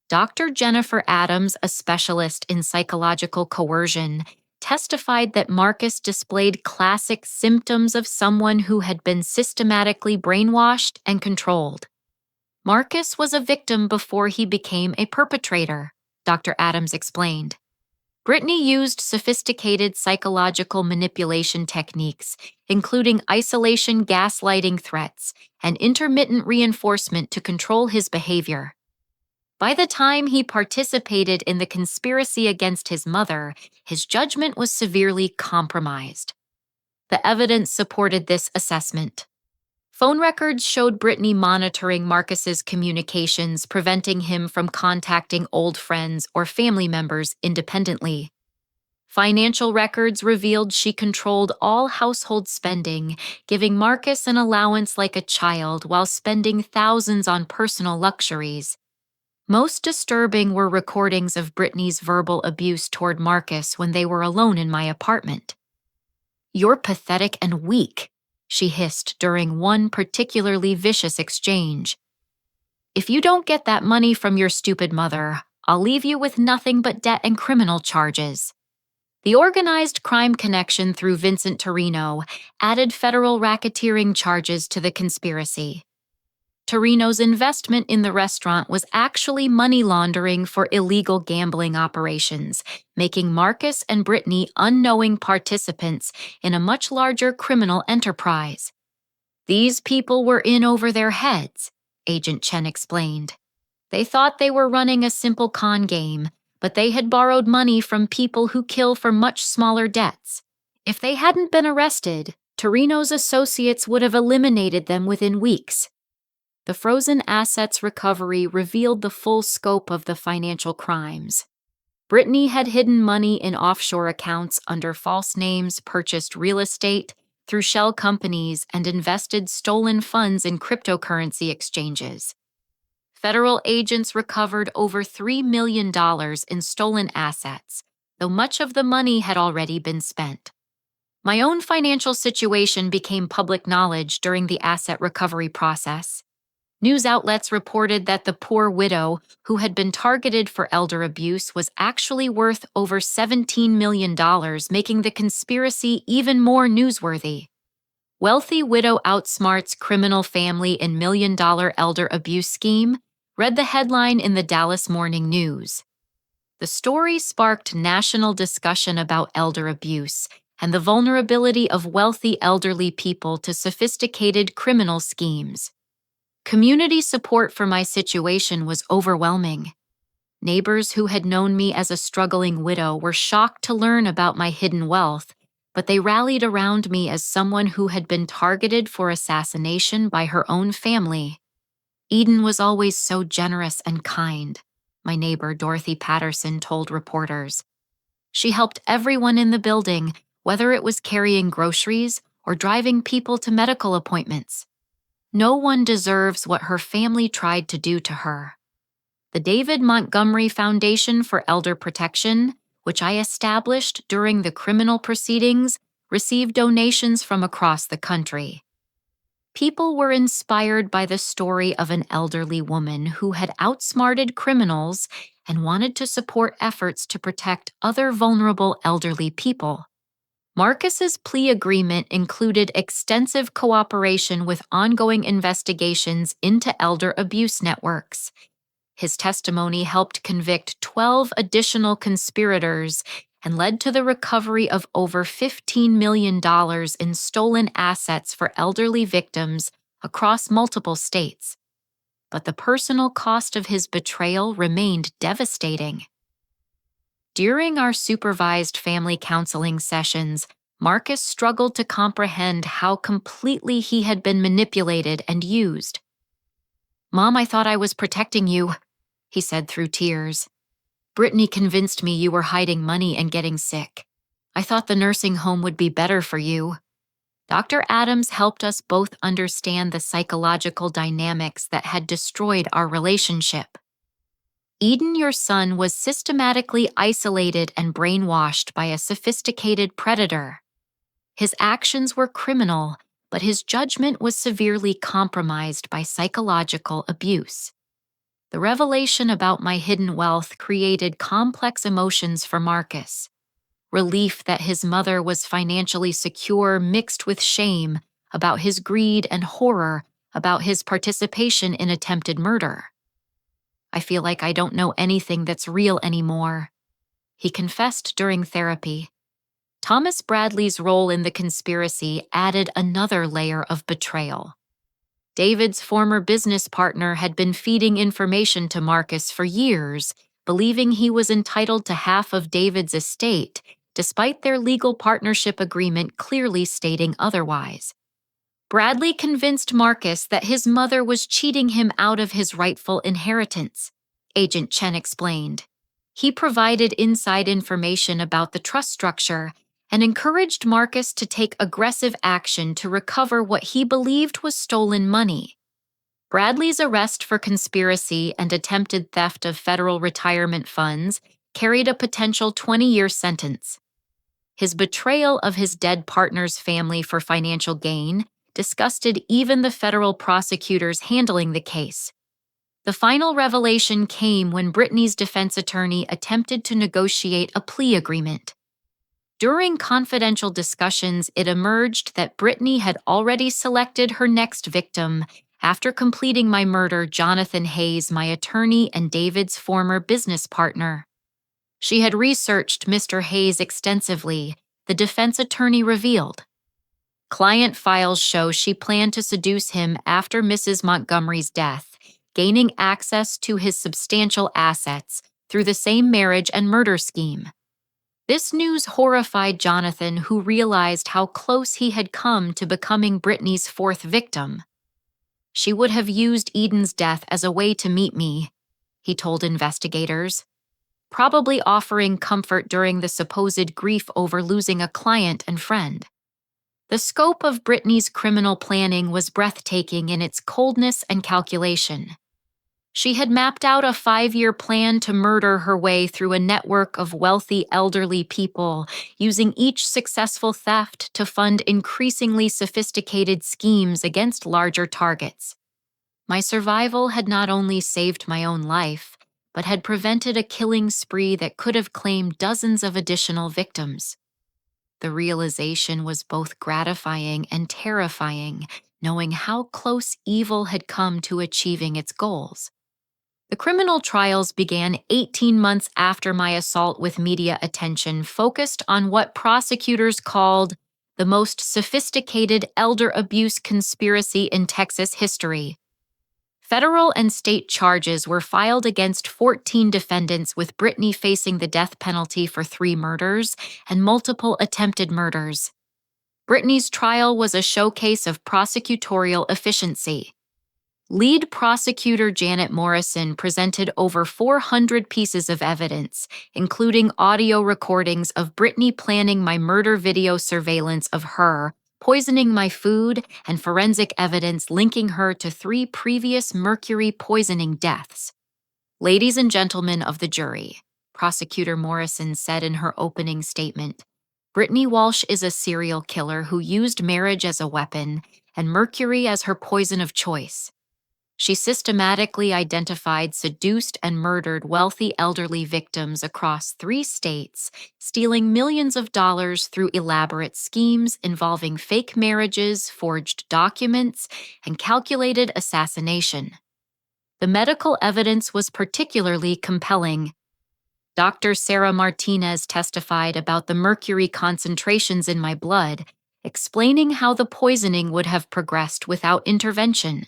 Speaker 1: Dr. Jennifer Adams, a specialist in psychological coercion, testified that Marcus displayed classic symptoms of someone who had been systematically brainwashed and controlled. Marcus was a victim before he became a perpetrator, Dr. Adams explained. Brittany used sophisticated psychological manipulation techniques, including isolation gaslighting threats and intermittent reinforcement to control his behavior. By the time he participated in the conspiracy against his mother, his judgment was severely compromised. The evidence supported this assessment. Phone records showed Brittany monitoring Marcus's communications, preventing him from contacting old friends or family members independently. Financial records revealed she controlled all household spending, giving Marcus an allowance like a child while spending thousands on personal luxuries. Most disturbing were recordings of Brittany's verbal abuse toward Marcus when they were alone in my apartment. "You're pathetic and weak," she hissed during one particularly vicious exchange. "If you don't get that money from your stupid mother, I'll leave you with nothing but debt and criminal charges." The organized crime connection through Vincent Torino added federal racketeering charges to the conspiracy. Torino's investment in the restaurant was actually money laundering for illegal gambling operations, making Marcus and Brittany unknowing participants in a much larger criminal enterprise. "These people were in over their heads," Agent Chen explained. "They thought they were running a simple con game, but they had borrowed money from people who kill for much smaller debts. If they hadn't been arrested, Torino's associates would have eliminated them within weeks." The frozen assets recovery revealed the full scope of the financial crimes. Brittany had hidden money in offshore accounts under false names, purchased real estate through shell companies, and invested stolen funds in cryptocurrency exchanges. Federal agents recovered over $3 million in stolen assets, though much of the money had already been spent. My own financial situation became public knowledge during the asset recovery process. News outlets reported that the poor widow, who had been targeted for elder abuse, was actually worth over $17 million, making the conspiracy even more newsworthy. "Wealthy widow outsmarts criminal family in $1 million elder abuse scheme," read the headline in the Dallas Morning News. The story sparked national discussion about elder abuse, and the vulnerability of wealthy elderly people to sophisticated criminal schemes. Community support for my situation was overwhelming. Neighbors who had known me as a struggling widow were shocked to learn about my hidden wealth, but they rallied around me as someone who had been targeted for assassination by her own family. Eden was always so generous and kind, my neighbor Dorothy Patterson told reporters. She helped everyone in the building, whether it was carrying groceries or driving people to medical appointments. No one deserves what her family tried to do to her. The David Montgomery Foundation for Elder Protection, which I established during the criminal proceedings, received donations from across the country. People were inspired by the story of an elderly woman who had outsmarted criminals and wanted to support efforts to protect other vulnerable elderly people. Marcus's plea agreement included extensive cooperation with ongoing investigations into elder abuse networks. His testimony helped convict 12 additional conspirators and led to the recovery of over $15 million in stolen assets for elderly victims across multiple states. But the personal cost of his betrayal remained devastating. During our supervised family counseling sessions, Marcus struggled to comprehend how completely he had been manipulated and used. "Mom, I thought I was protecting you," he said through tears. "Brittany convinced me you were hiding money and getting sick. I thought the nursing home would be better for you." Dr. Adams helped us both understand the psychological dynamics that had destroyed our relationship. Eden, your son, was systematically isolated and brainwashed by a sophisticated predator. His actions were criminal, but his judgment was severely compromised by psychological abuse. The revelation about my hidden wealth created complex emotions for Marcus. Relief that his mother was financially secure mixed with shame about his greed and horror about his participation in attempted murder. "I feel like I don't know anything that's real anymore," he confessed during therapy. Thomas Bradley's role in the conspiracy added another layer of betrayal. David's former business partner had been feeding information to Marcus for years, believing he was entitled to half of David's estate, despite their legal partnership agreement clearly stating otherwise. Bradley convinced Marcus that his mother was cheating him out of his rightful inheritance, Agent Chen explained. He provided inside information about the trust structure and encouraged Marcus to take aggressive action to recover what he believed was stolen money. Bradley's arrest for conspiracy and attempted theft of federal retirement funds carried a potential 20-year sentence. His betrayal of his dead partner's family for financial gain disgusted even the federal prosecutors handling the case. The final revelation came when Brittany's defense attorney attempted to negotiate a plea agreement. During confidential discussions, it emerged that Brittany had already selected her next victim after completing my murder. Jonathan Hayes, my attorney and David's former business partner. She had researched Mr. Hayes extensively, the defense attorney revealed. Client files show she planned to seduce him after Mrs. Montgomery's death, gaining access to his substantial assets through the same marriage and murder scheme. This news horrified Jonathan, who realized how close he had come to becoming Brittany's fourth victim. "She would have used Eden's death as a way to meet me," he told investigators, probably offering comfort during the supposed grief over losing a client and friend. The scope of Brittany's criminal planning was breathtaking in its coldness and calculation. She had mapped out a 5-year plan to murder her way through a network of wealthy elderly people, using each successful theft to fund increasingly sophisticated schemes against larger targets. My survival had not only saved my own life, but had prevented a killing spree that could have claimed dozens of additional victims. The realization was both gratifying and terrifying, knowing how close evil had come to achieving its goals. The criminal trials began 18 months after my assault with media attention, focused on what prosecutors called the most sophisticated elder abuse conspiracy in Texas history. Federal and state charges were filed against 14 defendants, with Brittany facing the death penalty for 3 murders and multiple attempted murders. Brittany's trial was a showcase of prosecutorial efficiency. Lead prosecutor Janet Morrison presented over 400 pieces of evidence, including audio recordings of Brittany planning my murder, video surveillance of her, poisoning my food, and forensic evidence linking her to 3 previous mercury poisoning deaths. "Ladies and gentlemen of the jury," Prosecutor Morrison said in her opening statement, "Brittany Walsh is a serial killer who used marriage as a weapon and mercury as her poison of choice. She systematically identified, seduced, and murdered wealthy elderly victims across 3 states, stealing millions of dollars through elaborate schemes involving fake marriages, forged documents, and calculated assassination. The medical evidence was particularly compelling. Dr. Sarah Martinez testified about the mercury concentrations in my blood, explaining how the poisoning would have progressed without intervention.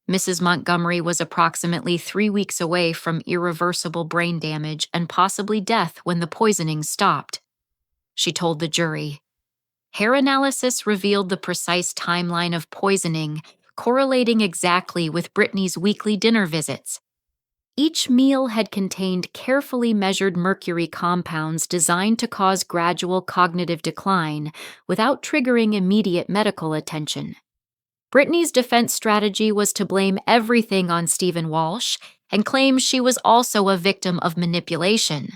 Speaker 1: Mrs. Montgomery was approximately 3 weeks away from irreversible brain damage and possibly death when the poisoning stopped," she told the jury. Hair analysis revealed the precise timeline of poisoning, correlating exactly with Brittany's weekly dinner visits. Each meal had contained carefully measured mercury compounds designed to cause gradual cognitive decline without triggering immediate medical attention. Brittany's defense strategy was to blame everything on Stephen Walsh and claim she was also a victim of manipulation.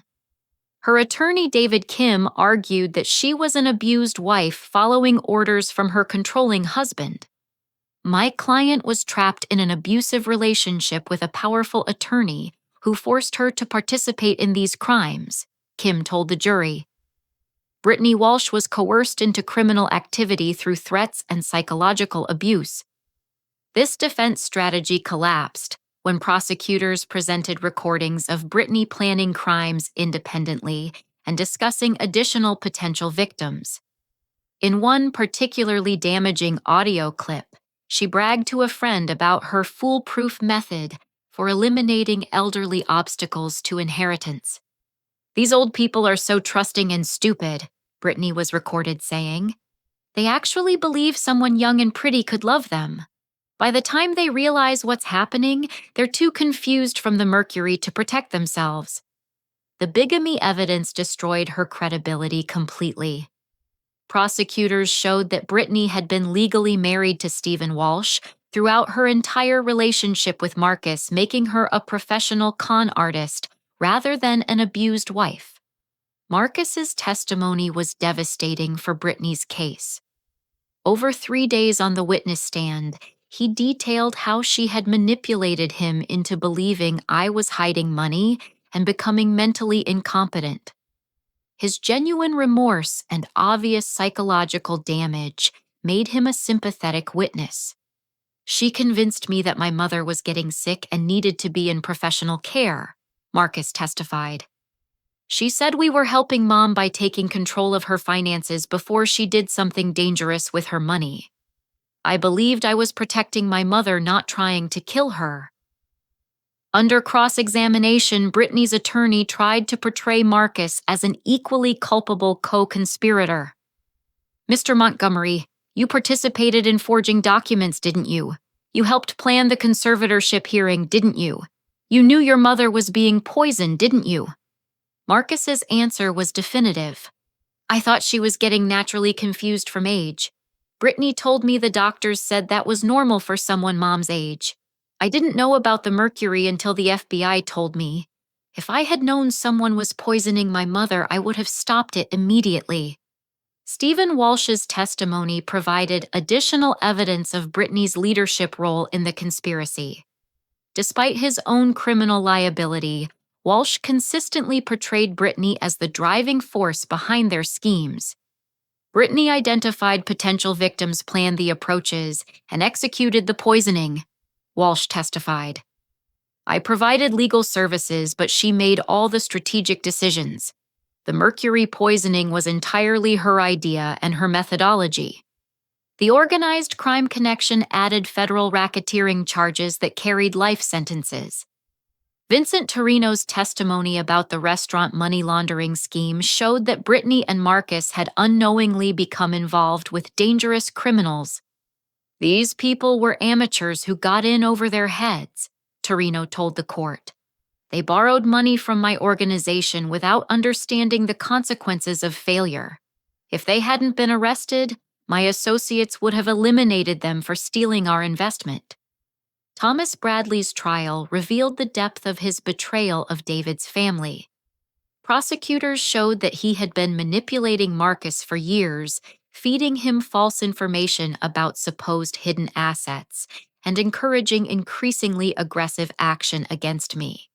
Speaker 1: Her attorney, David Kim, argued that she was an abused wife following orders from her controlling husband. "My client was trapped in an abusive relationship with a powerful attorney who forced her to participate in these crimes," Kim told the jury. Brittany Walsh was coerced into criminal activity through threats and psychological abuse. This defense strategy collapsed when prosecutors presented recordings of Brittany planning crimes independently and discussing additional potential victims. In one particularly damaging audio clip, she bragged to a friend about her foolproof method for eliminating elderly obstacles to inheritance. "These old people are so trusting and stupid," Brittany was recorded saying. "They actually believe someone young and pretty could love them. By the time they realize what's happening, they're too confused from the mercury to protect themselves." The bigamy evidence destroyed her credibility completely. Prosecutors showed that Brittany had been legally married to Stephen Walsh throughout her entire relationship with Marcus, making her a professional con artist rather than an abused wife. Marcus's testimony was devastating for Brittany's case. Over 3 days on the witness stand, he detailed how she had manipulated him into believing I was hiding money and becoming mentally incompetent. His genuine remorse and obvious psychological damage made him a sympathetic witness. "She convinced me that my mother was getting sick and needed to be in professional care," Marcus testified. "She said we were helping Mom by taking control of her finances before she did something dangerous with her money. I believed I was protecting my mother, not trying to kill her." Under cross-examination, Brittany's attorney tried to portray Marcus as an equally culpable co-conspirator. "Mr. Montgomery, you participated in forging documents, didn't you? You helped plan the conservatorship hearing, didn't you? You knew your mother was being poisoned, didn't you?" Marcus's answer was definitive. "I thought she was getting naturally confused from age. Brittany told me the doctors said that was normal for someone Mom's age. I didn't know about the mercury until the FBI told me. If I had known someone was poisoning my mother, I would have stopped it immediately." Stephen Walsh's testimony provided additional evidence of Brittany's leadership role in the conspiracy. Despite his own criminal liability, Walsh consistently portrayed Brittany as the driving force behind their schemes. "Brittany identified potential victims, planned the approaches, and executed the poisoning," Walsh testified. I provided legal services, but she made all the strategic decisions. The mercury poisoning was entirely her idea and her methodology. The organized crime connection added federal racketeering charges that carried life sentences. Vincent Torino's testimony about the restaurant money laundering scheme showed that Brittany and Marcus had unknowingly become involved with dangerous criminals. These people were amateurs who got in over their heads, Torino told the court. They borrowed money from my organization without understanding the consequences of failure. If they hadn't been arrested, my associates would have eliminated them for stealing our investment. Thomas Bradley's trial revealed the depth of his betrayal of David's family. Prosecutors showed that he had been manipulating Marcus for years, feeding him false information about supposed hidden assets, and encouraging increasingly aggressive action against me.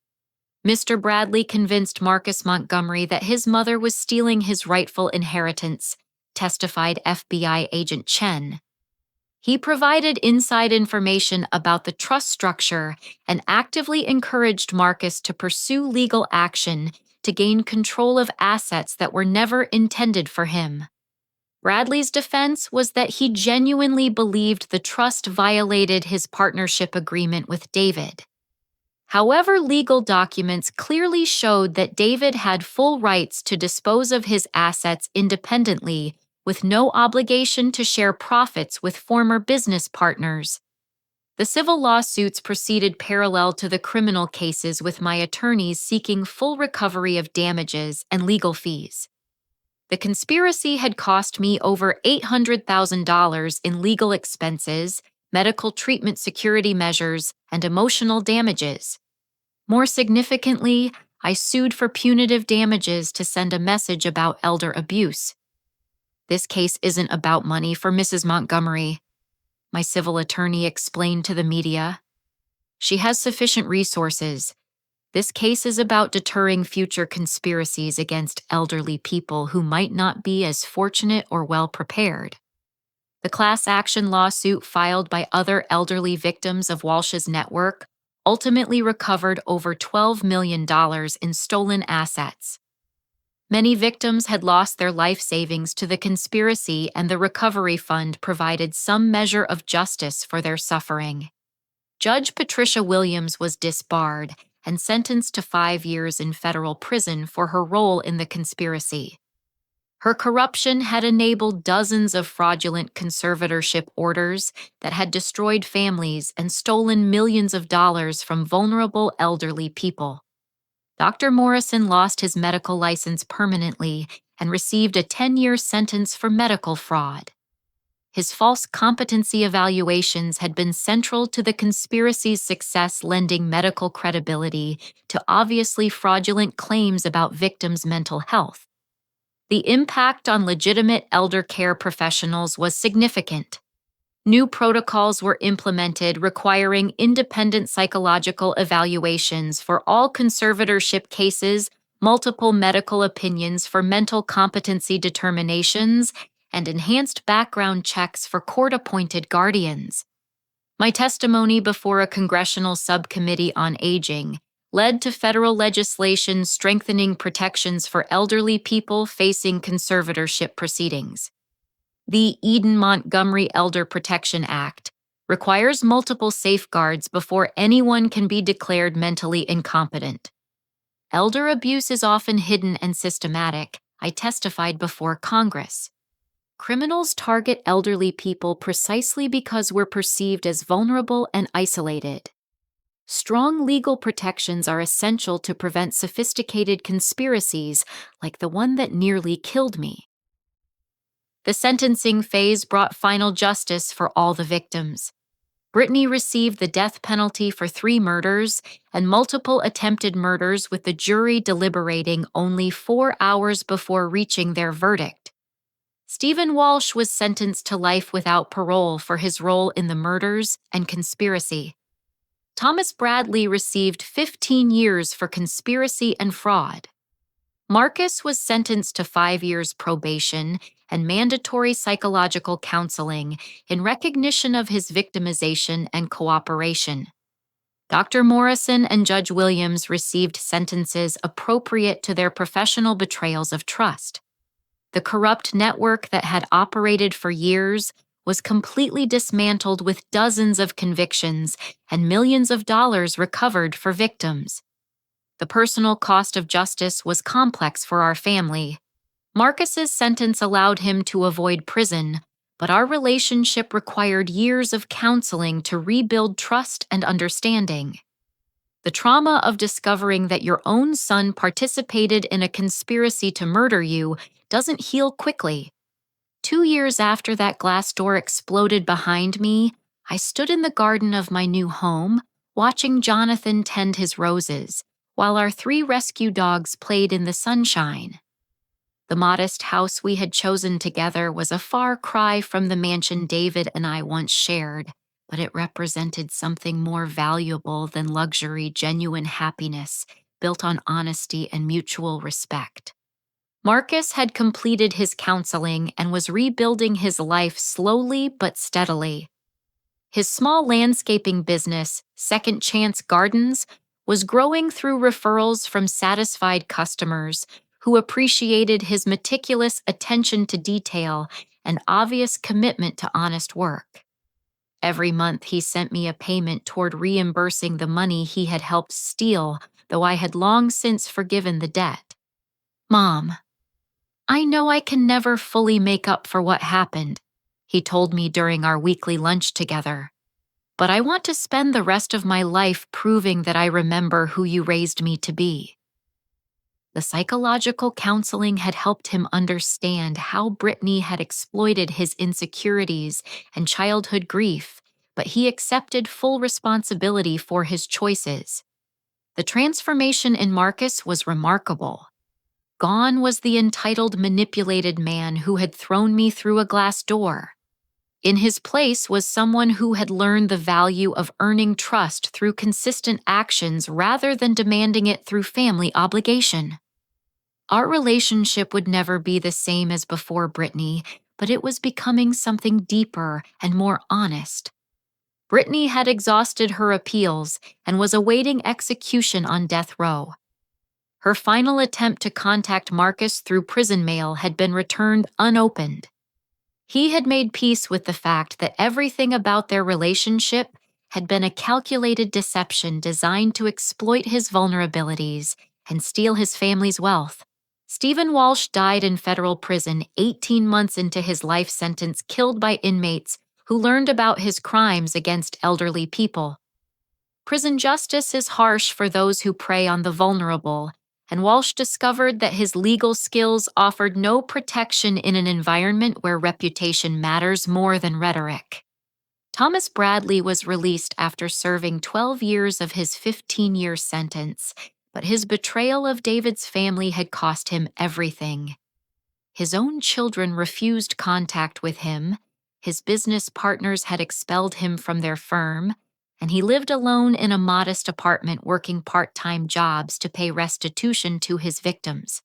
Speaker 1: Mr. Bradley convinced Marcus Montgomery that his mother was stealing his rightful inheritance, testified FBI agent Chen. He provided inside information about the trust structure and actively encouraged Marcus to pursue legal action to gain control of assets that were never intended for him. Bradley's defense was that he genuinely believed the trust violated his partnership agreement with David. However, legal documents clearly showed that David had full rights to dispose of his assets independently, with no obligation to share profits with former business partners. The civil lawsuits proceeded parallel to the criminal cases, with my attorneys seeking full recovery of damages and legal fees. The conspiracy had cost me over $800,000 in legal expenses, medical treatment security measures, and emotional damages. More significantly, I sued for punitive damages to send a message about elder abuse. This case isn't about money for Mrs. Montgomery, my civil attorney explained to the media. She has sufficient resources. This case is about deterring future conspiracies against elderly people who might not be as fortunate or well prepared. The class action lawsuit filed by other elderly victims of Walsh's network ultimately recovered over $12 million in stolen assets. Many victims had lost their life savings to the conspiracy, and the recovery fund provided some measure of justice for their suffering. Judge Patricia Williams was disbarred and sentenced to 5 years in federal prison for her role in the conspiracy. Her corruption had enabled dozens of fraudulent conservatorship orders that had destroyed families and stolen millions of dollars from vulnerable elderly people. Dr. Morrison lost his medical license permanently and received a 10-year sentence for medical fraud. His false competency evaluations had been central to the conspiracy's success, lending medical credibility to obviously fraudulent claims about victims' mental health. The impact on legitimate elder care professionals was significant. New protocols were implemented requiring independent psychological evaluations for all conservatorship cases, multiple medical opinions for mental competency determinations, and enhanced background checks for court-appointed guardians. My testimony before a congressional subcommittee on aging led to federal legislation strengthening protections for elderly people facing conservatorship proceedings. The Eden-Montgomery Elder Protection Act requires multiple safeguards before anyone can be declared mentally incompetent. Elder abuse is often hidden and systematic, I testified before Congress. Criminals target elderly people precisely because we're perceived as vulnerable and isolated. Strong legal protections are essential to prevent sophisticated conspiracies like the one that nearly killed me. The sentencing phase brought final justice for all the victims. Brittany received the death penalty for 3 murders and multiple attempted murders, with the jury deliberating only 4 hours before reaching their verdict. Stephen Walsh was sentenced to life without parole for his role in the murders and conspiracy. Thomas Bradley received 15 years for conspiracy and fraud. Marcus was sentenced to 5 years probation and mandatory psychological counseling in recognition of his victimization and cooperation. Dr. Morrison and Judge Williams received sentences appropriate to their professional betrayals of trust. The corrupt network that had operated for years was completely dismantled with dozens of convictions and millions of dollars recovered for victims. The personal cost of justice was complex for our family. Marcus's sentence allowed him to avoid prison, but our relationship required years of counseling to rebuild trust and understanding. The trauma of discovering that your own son participated in a conspiracy to murder you doesn't heal quickly. 2 years after that glass door exploded behind me, I stood in the garden of my new home, watching Jonathan tend his roses, while our 3 rescue dogs played in the sunshine. The modest house we had chosen together was a far cry from the mansion David and I once shared, but it represented something more valuable than luxury, genuine happiness built on honesty and mutual respect. Marcus had completed his counseling and was rebuilding his life slowly but steadily. His small landscaping business, Second Chance Gardens, was growing through referrals from satisfied customers who appreciated his meticulous attention to detail and obvious commitment to honest work. Every month he sent me a payment toward reimbursing the money he had helped steal, though I had long since forgiven the debt. "Mom, I know I can never fully make up for what happened," he told me during our weekly lunch together. "But I want to spend the rest of my life proving that I remember who you raised me to be." The psychological counseling had helped him understand how Brittany had exploited his insecurities and childhood grief, but he accepted full responsibility for his choices. The transformation in Marcus was remarkable. Gone was the entitled, manipulated man who had thrown me through a glass door. In his place was someone who had learned the value of earning trust through consistent actions rather than demanding it through family obligation. Our relationship would never be the same as before Brittany, but it was becoming something deeper and more honest. Brittany had exhausted her appeals and was awaiting execution on death row. Her final attempt to contact Marcus through prison mail had been returned unopened. He had made peace with the fact that everything about their relationship had been a calculated deception designed to exploit his vulnerabilities and steal his family's wealth. Stephen Walsh died in federal prison 18 months into his life sentence, killed by inmates who learned about his crimes against elderly people. Prison justice is harsh for those who prey on the vulnerable, and Walsh discovered that his legal skills offered no protection in an environment where reputation matters more than rhetoric. Thomas Bradley was released after serving 12 years of his 15-year sentence, but his betrayal of David's family had cost him everything. His own children refused contact with him, his business partners had expelled him from their firm, and he lived alone in a modest apartment working part-time jobs to pay restitution to his victims.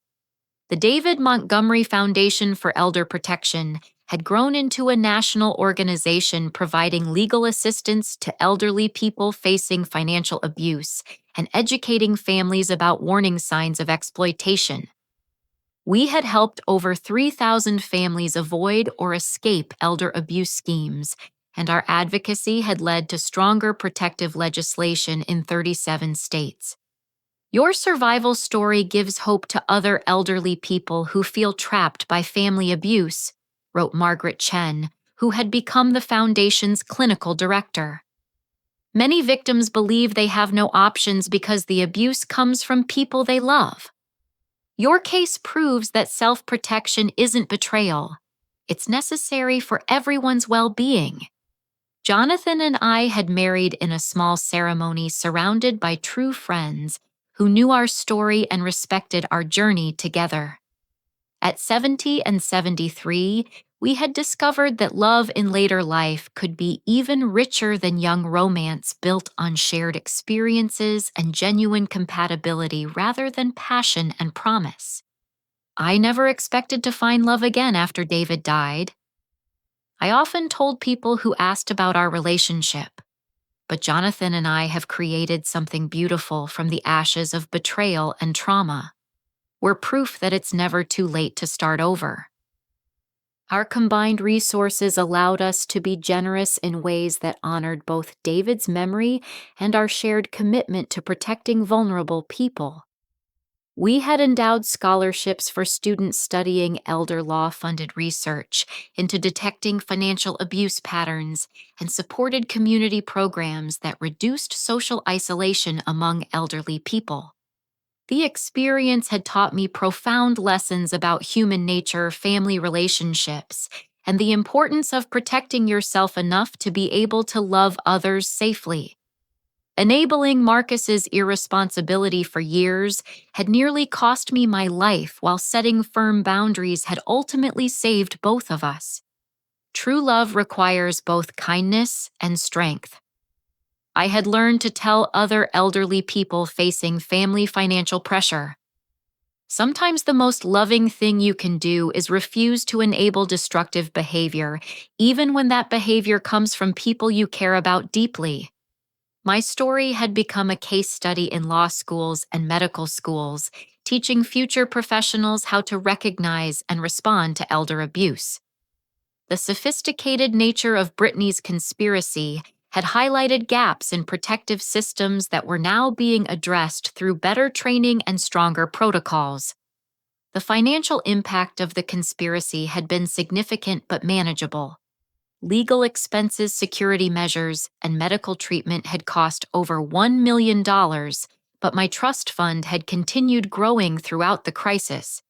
Speaker 1: The David Montgomery Foundation for Elder Protection had grown into a national organization providing legal assistance to elderly people facing financial abuse and educating families about warning signs of exploitation. We had helped over 3,000 families avoid or escape elder abuse schemes, and our advocacy had led to stronger protective legislation in 37 states. Your survival story gives hope to other elderly people who feel trapped by family abuse, wrote Margaret Chen, who had become the foundation's clinical director. Many victims believe they have no options because the abuse comes from people they love. Your case proves that self-protection isn't betrayal. It's necessary for everyone's well-being. Jonathan and I had married in a small ceremony surrounded by true friends who knew our story and respected our journey together. At 70 and 73, we had discovered that love in later life could be even richer than young romance built on shared experiences and genuine compatibility rather than passion and promise. I never expected to find love again after David died. I often told people who asked about our relationship, but Jonathan and I have created something beautiful from the ashes of betrayal and trauma. We're proof that it's never too late to start over. Our combined resources allowed us to be generous in ways that honored both David's memory and our shared commitment to protecting vulnerable people. We had endowed scholarships for students studying elder law-funded research into detecting financial abuse patterns and supported community programs that reduced social isolation among elderly people. The experience had taught me profound lessons about human nature, family relationships, and the importance of protecting yourself enough to be able to love others safely. Enabling Marcus's irresponsibility for years had nearly cost me my life, while setting firm boundaries had ultimately saved both of us. True love requires both kindness and strength. I had learned to tell other elderly people facing family financial pressure, sometimes the most loving thing you can do is refuse to enable destructive behavior, even when that behavior comes from people you care about deeply. My story had become a case study in law schools and medical schools, teaching future professionals how to recognize and respond to elder abuse. The sophisticated nature of Brittany's conspiracy had highlighted gaps in protective systems that were now being addressed through better training and stronger protocols. The financial impact of the conspiracy had been significant but manageable. Legal expenses, security measures, and medical treatment had cost over $1 million, but my trust fund had continued growing throughout the crisis.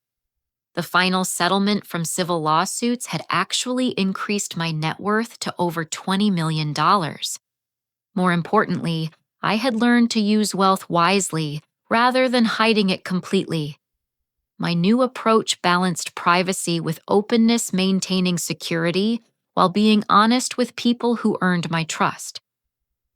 Speaker 1: The final settlement from civil lawsuits had actually increased my net worth to over $20 million. More importantly, I had learned to use wealth wisely rather than hiding it completely. My new approach balanced privacy with openness, maintaining security while being honest with people who earned my trust.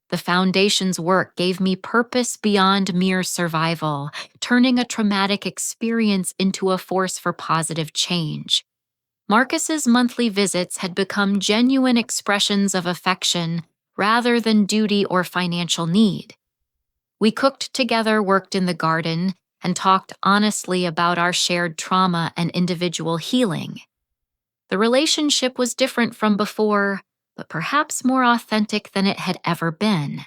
Speaker 1: The Foundation's work gave me purpose beyond mere survival, turning a traumatic experience into a force for positive change. Marcus's monthly visits had become genuine expressions of affection rather than duty or financial need. We cooked together, worked in the garden, and talked honestly about our shared trauma and individual healing. The relationship was different from before, but perhaps more authentic than it had ever been.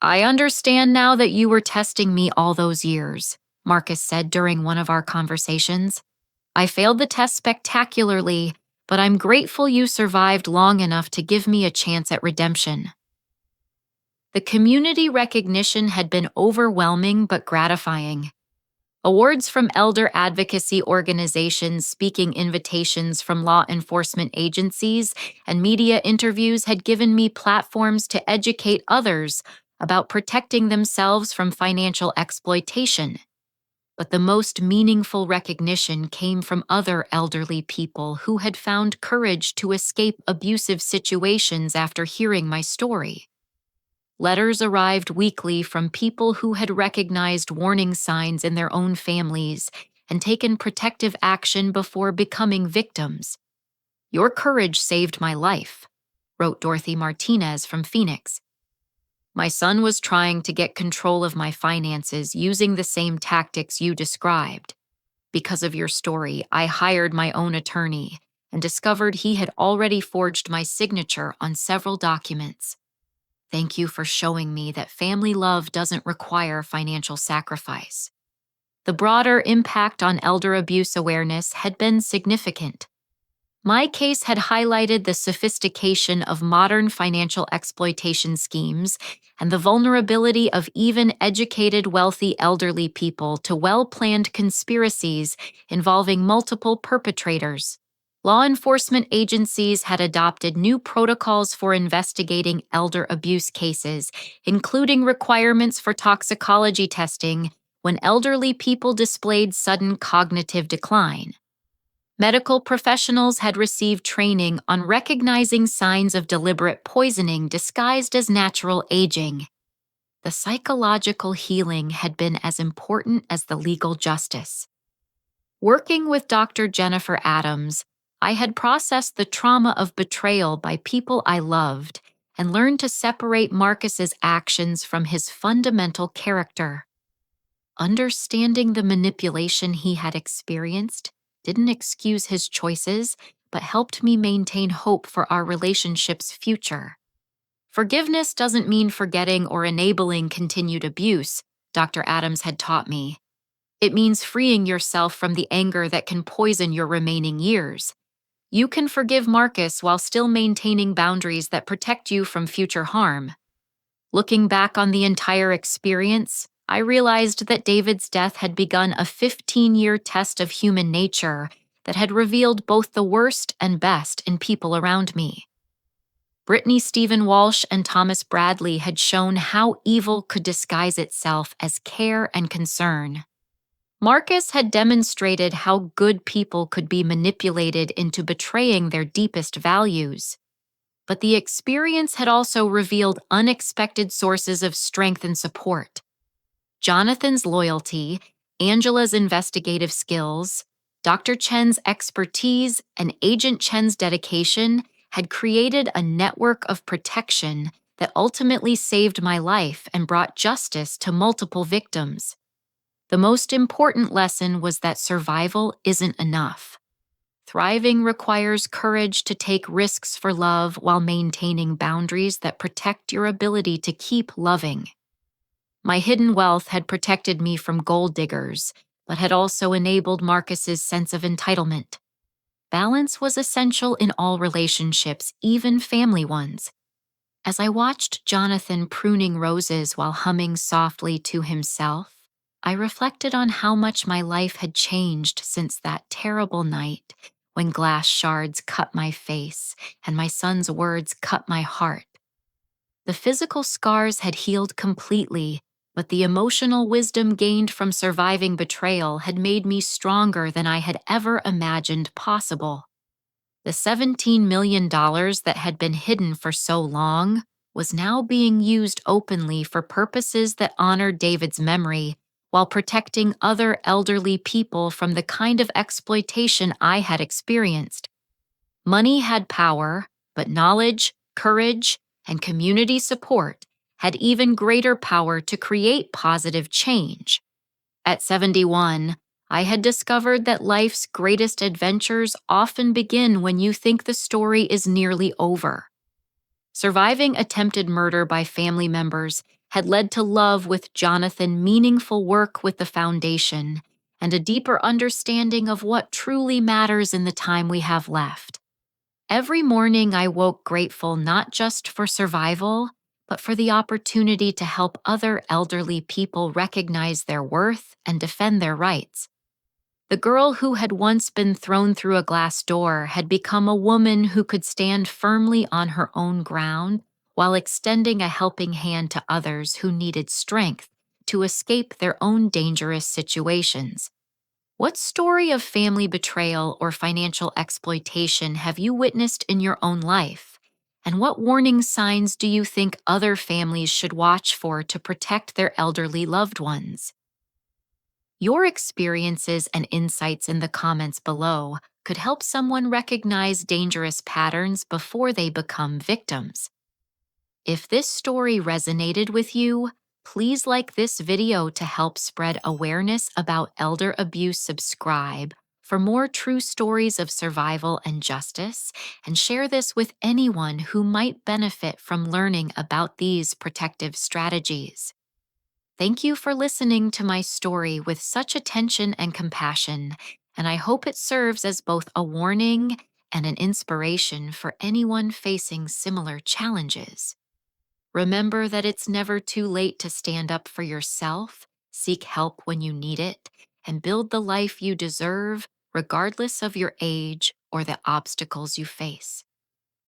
Speaker 1: "I understand now that you were testing me all those years," Marcus said during one of our conversations. "I failed the test spectacularly, but I'm grateful you survived long enough to give me a chance at redemption." The community recognition had been overwhelming but gratifying. Awards from elder advocacy organizations, speaking invitations from law enforcement agencies, and media interviews had given me platforms to educate others about protecting themselves from financial exploitation. But the most meaningful recognition came from other elderly people who had found courage to escape abusive situations after hearing my story. Letters arrived weekly from people who had recognized warning signs in their own families and taken protective action before becoming victims. "Your courage saved my life," wrote Dorothy Martinez from Phoenix. "My son was trying to get control of my finances using the same tactics you described. Because of your story, I hired my own attorney and discovered he had already forged my signature on several documents. Thank you for showing me that family love doesn't require financial sacrifice." The broader impact on elder abuse awareness had been significant. My case had highlighted the sophistication of modern financial exploitation schemes and the vulnerability of even educated, wealthy elderly people to well-planned conspiracies involving multiple perpetrators. Law enforcement agencies had adopted new protocols for investigating elder abuse cases, including requirements for toxicology testing when elderly people displayed sudden cognitive decline. Medical professionals had received training on recognizing signs of deliberate poisoning disguised as natural aging. The psychological healing had been as important as the legal justice. Working with Dr. Jennifer Adams, I had processed the trauma of betrayal by people I loved and learned to separate Marcus's actions from his fundamental character. Understanding the manipulation he had experienced didn't excuse his choices, but helped me maintain hope for our relationship's future. Forgiveness doesn't mean forgetting or enabling continued abuse, Dr. Adams had taught me. It means freeing yourself from the anger that can poison your remaining years. You can forgive Marcus while still maintaining boundaries that protect you from future harm. Looking back on the entire experience, I realized that David's death had begun a 15-year test of human nature that had revealed both the worst and best in people around me. Brittany Stephen Walsh and Thomas Bradley had shown how evil could disguise itself as care and concern. Marcus had demonstrated how good people could be manipulated into betraying their deepest values. But the experience had also revealed unexpected sources of strength and support. Jonathan's loyalty, Angela's investigative skills, Dr. Chen's expertise, and Agent Chen's dedication had created a network of protection that ultimately saved my life and brought justice to multiple victims. The most important lesson was that survival isn't enough. Thriving requires courage to take risks for love while maintaining boundaries that protect your ability to keep loving. My hidden wealth had protected me from gold diggers, but had also enabled Marcus's sense of entitlement. Balance was essential in all relationships, even family ones. As I watched Jonathan pruning roses while humming softly to himself, I reflected on how much my life had changed since that terrible night when glass shards cut my face and my son's words cut my heart. The physical scars had healed completely, but the emotional wisdom gained from surviving betrayal had made me stronger than I had ever imagined possible. The $17 million that had been hidden for so long was now being used openly for purposes that honored David's memory while protecting other elderly people from the kind of exploitation I had experienced. Money had power, but knowledge, courage, and community support had even greater power to create positive change. At 71, I had discovered that life's greatest adventures often begin when you think the story is nearly over. Surviving attempted murder by family members had led to love with Jonathan, meaningful work with the foundation, and a deeper understanding of what truly matters in the time we have left. Every morning I woke grateful not just for survival, but for the opportunity to help other elderly people recognize their worth and defend their rights. The girl who had once been thrown through a glass door had become a woman who could stand firmly on her own ground while extending a helping hand to others who needed strength to escape their own dangerous situations. What story of family betrayal or financial exploitation have you witnessed in your own life? And what warning signs do you think other families should watch for to protect their elderly loved ones? Your experiences and insights in the comments below could help someone recognize dangerous patterns before they become victims. If this story resonated with you, please like this video to help spread awareness about elder abuse. Subscribe for more true stories of survival and justice, and share this with anyone who might benefit from learning about these protective strategies. Thank you for listening to my story with such attention and compassion, and I hope it serves as both a warning and an inspiration for anyone facing similar challenges. Remember that it's never too late to stand up for yourself, seek help when you need it, and build the life you deserve, regardless of your age or the obstacles you face.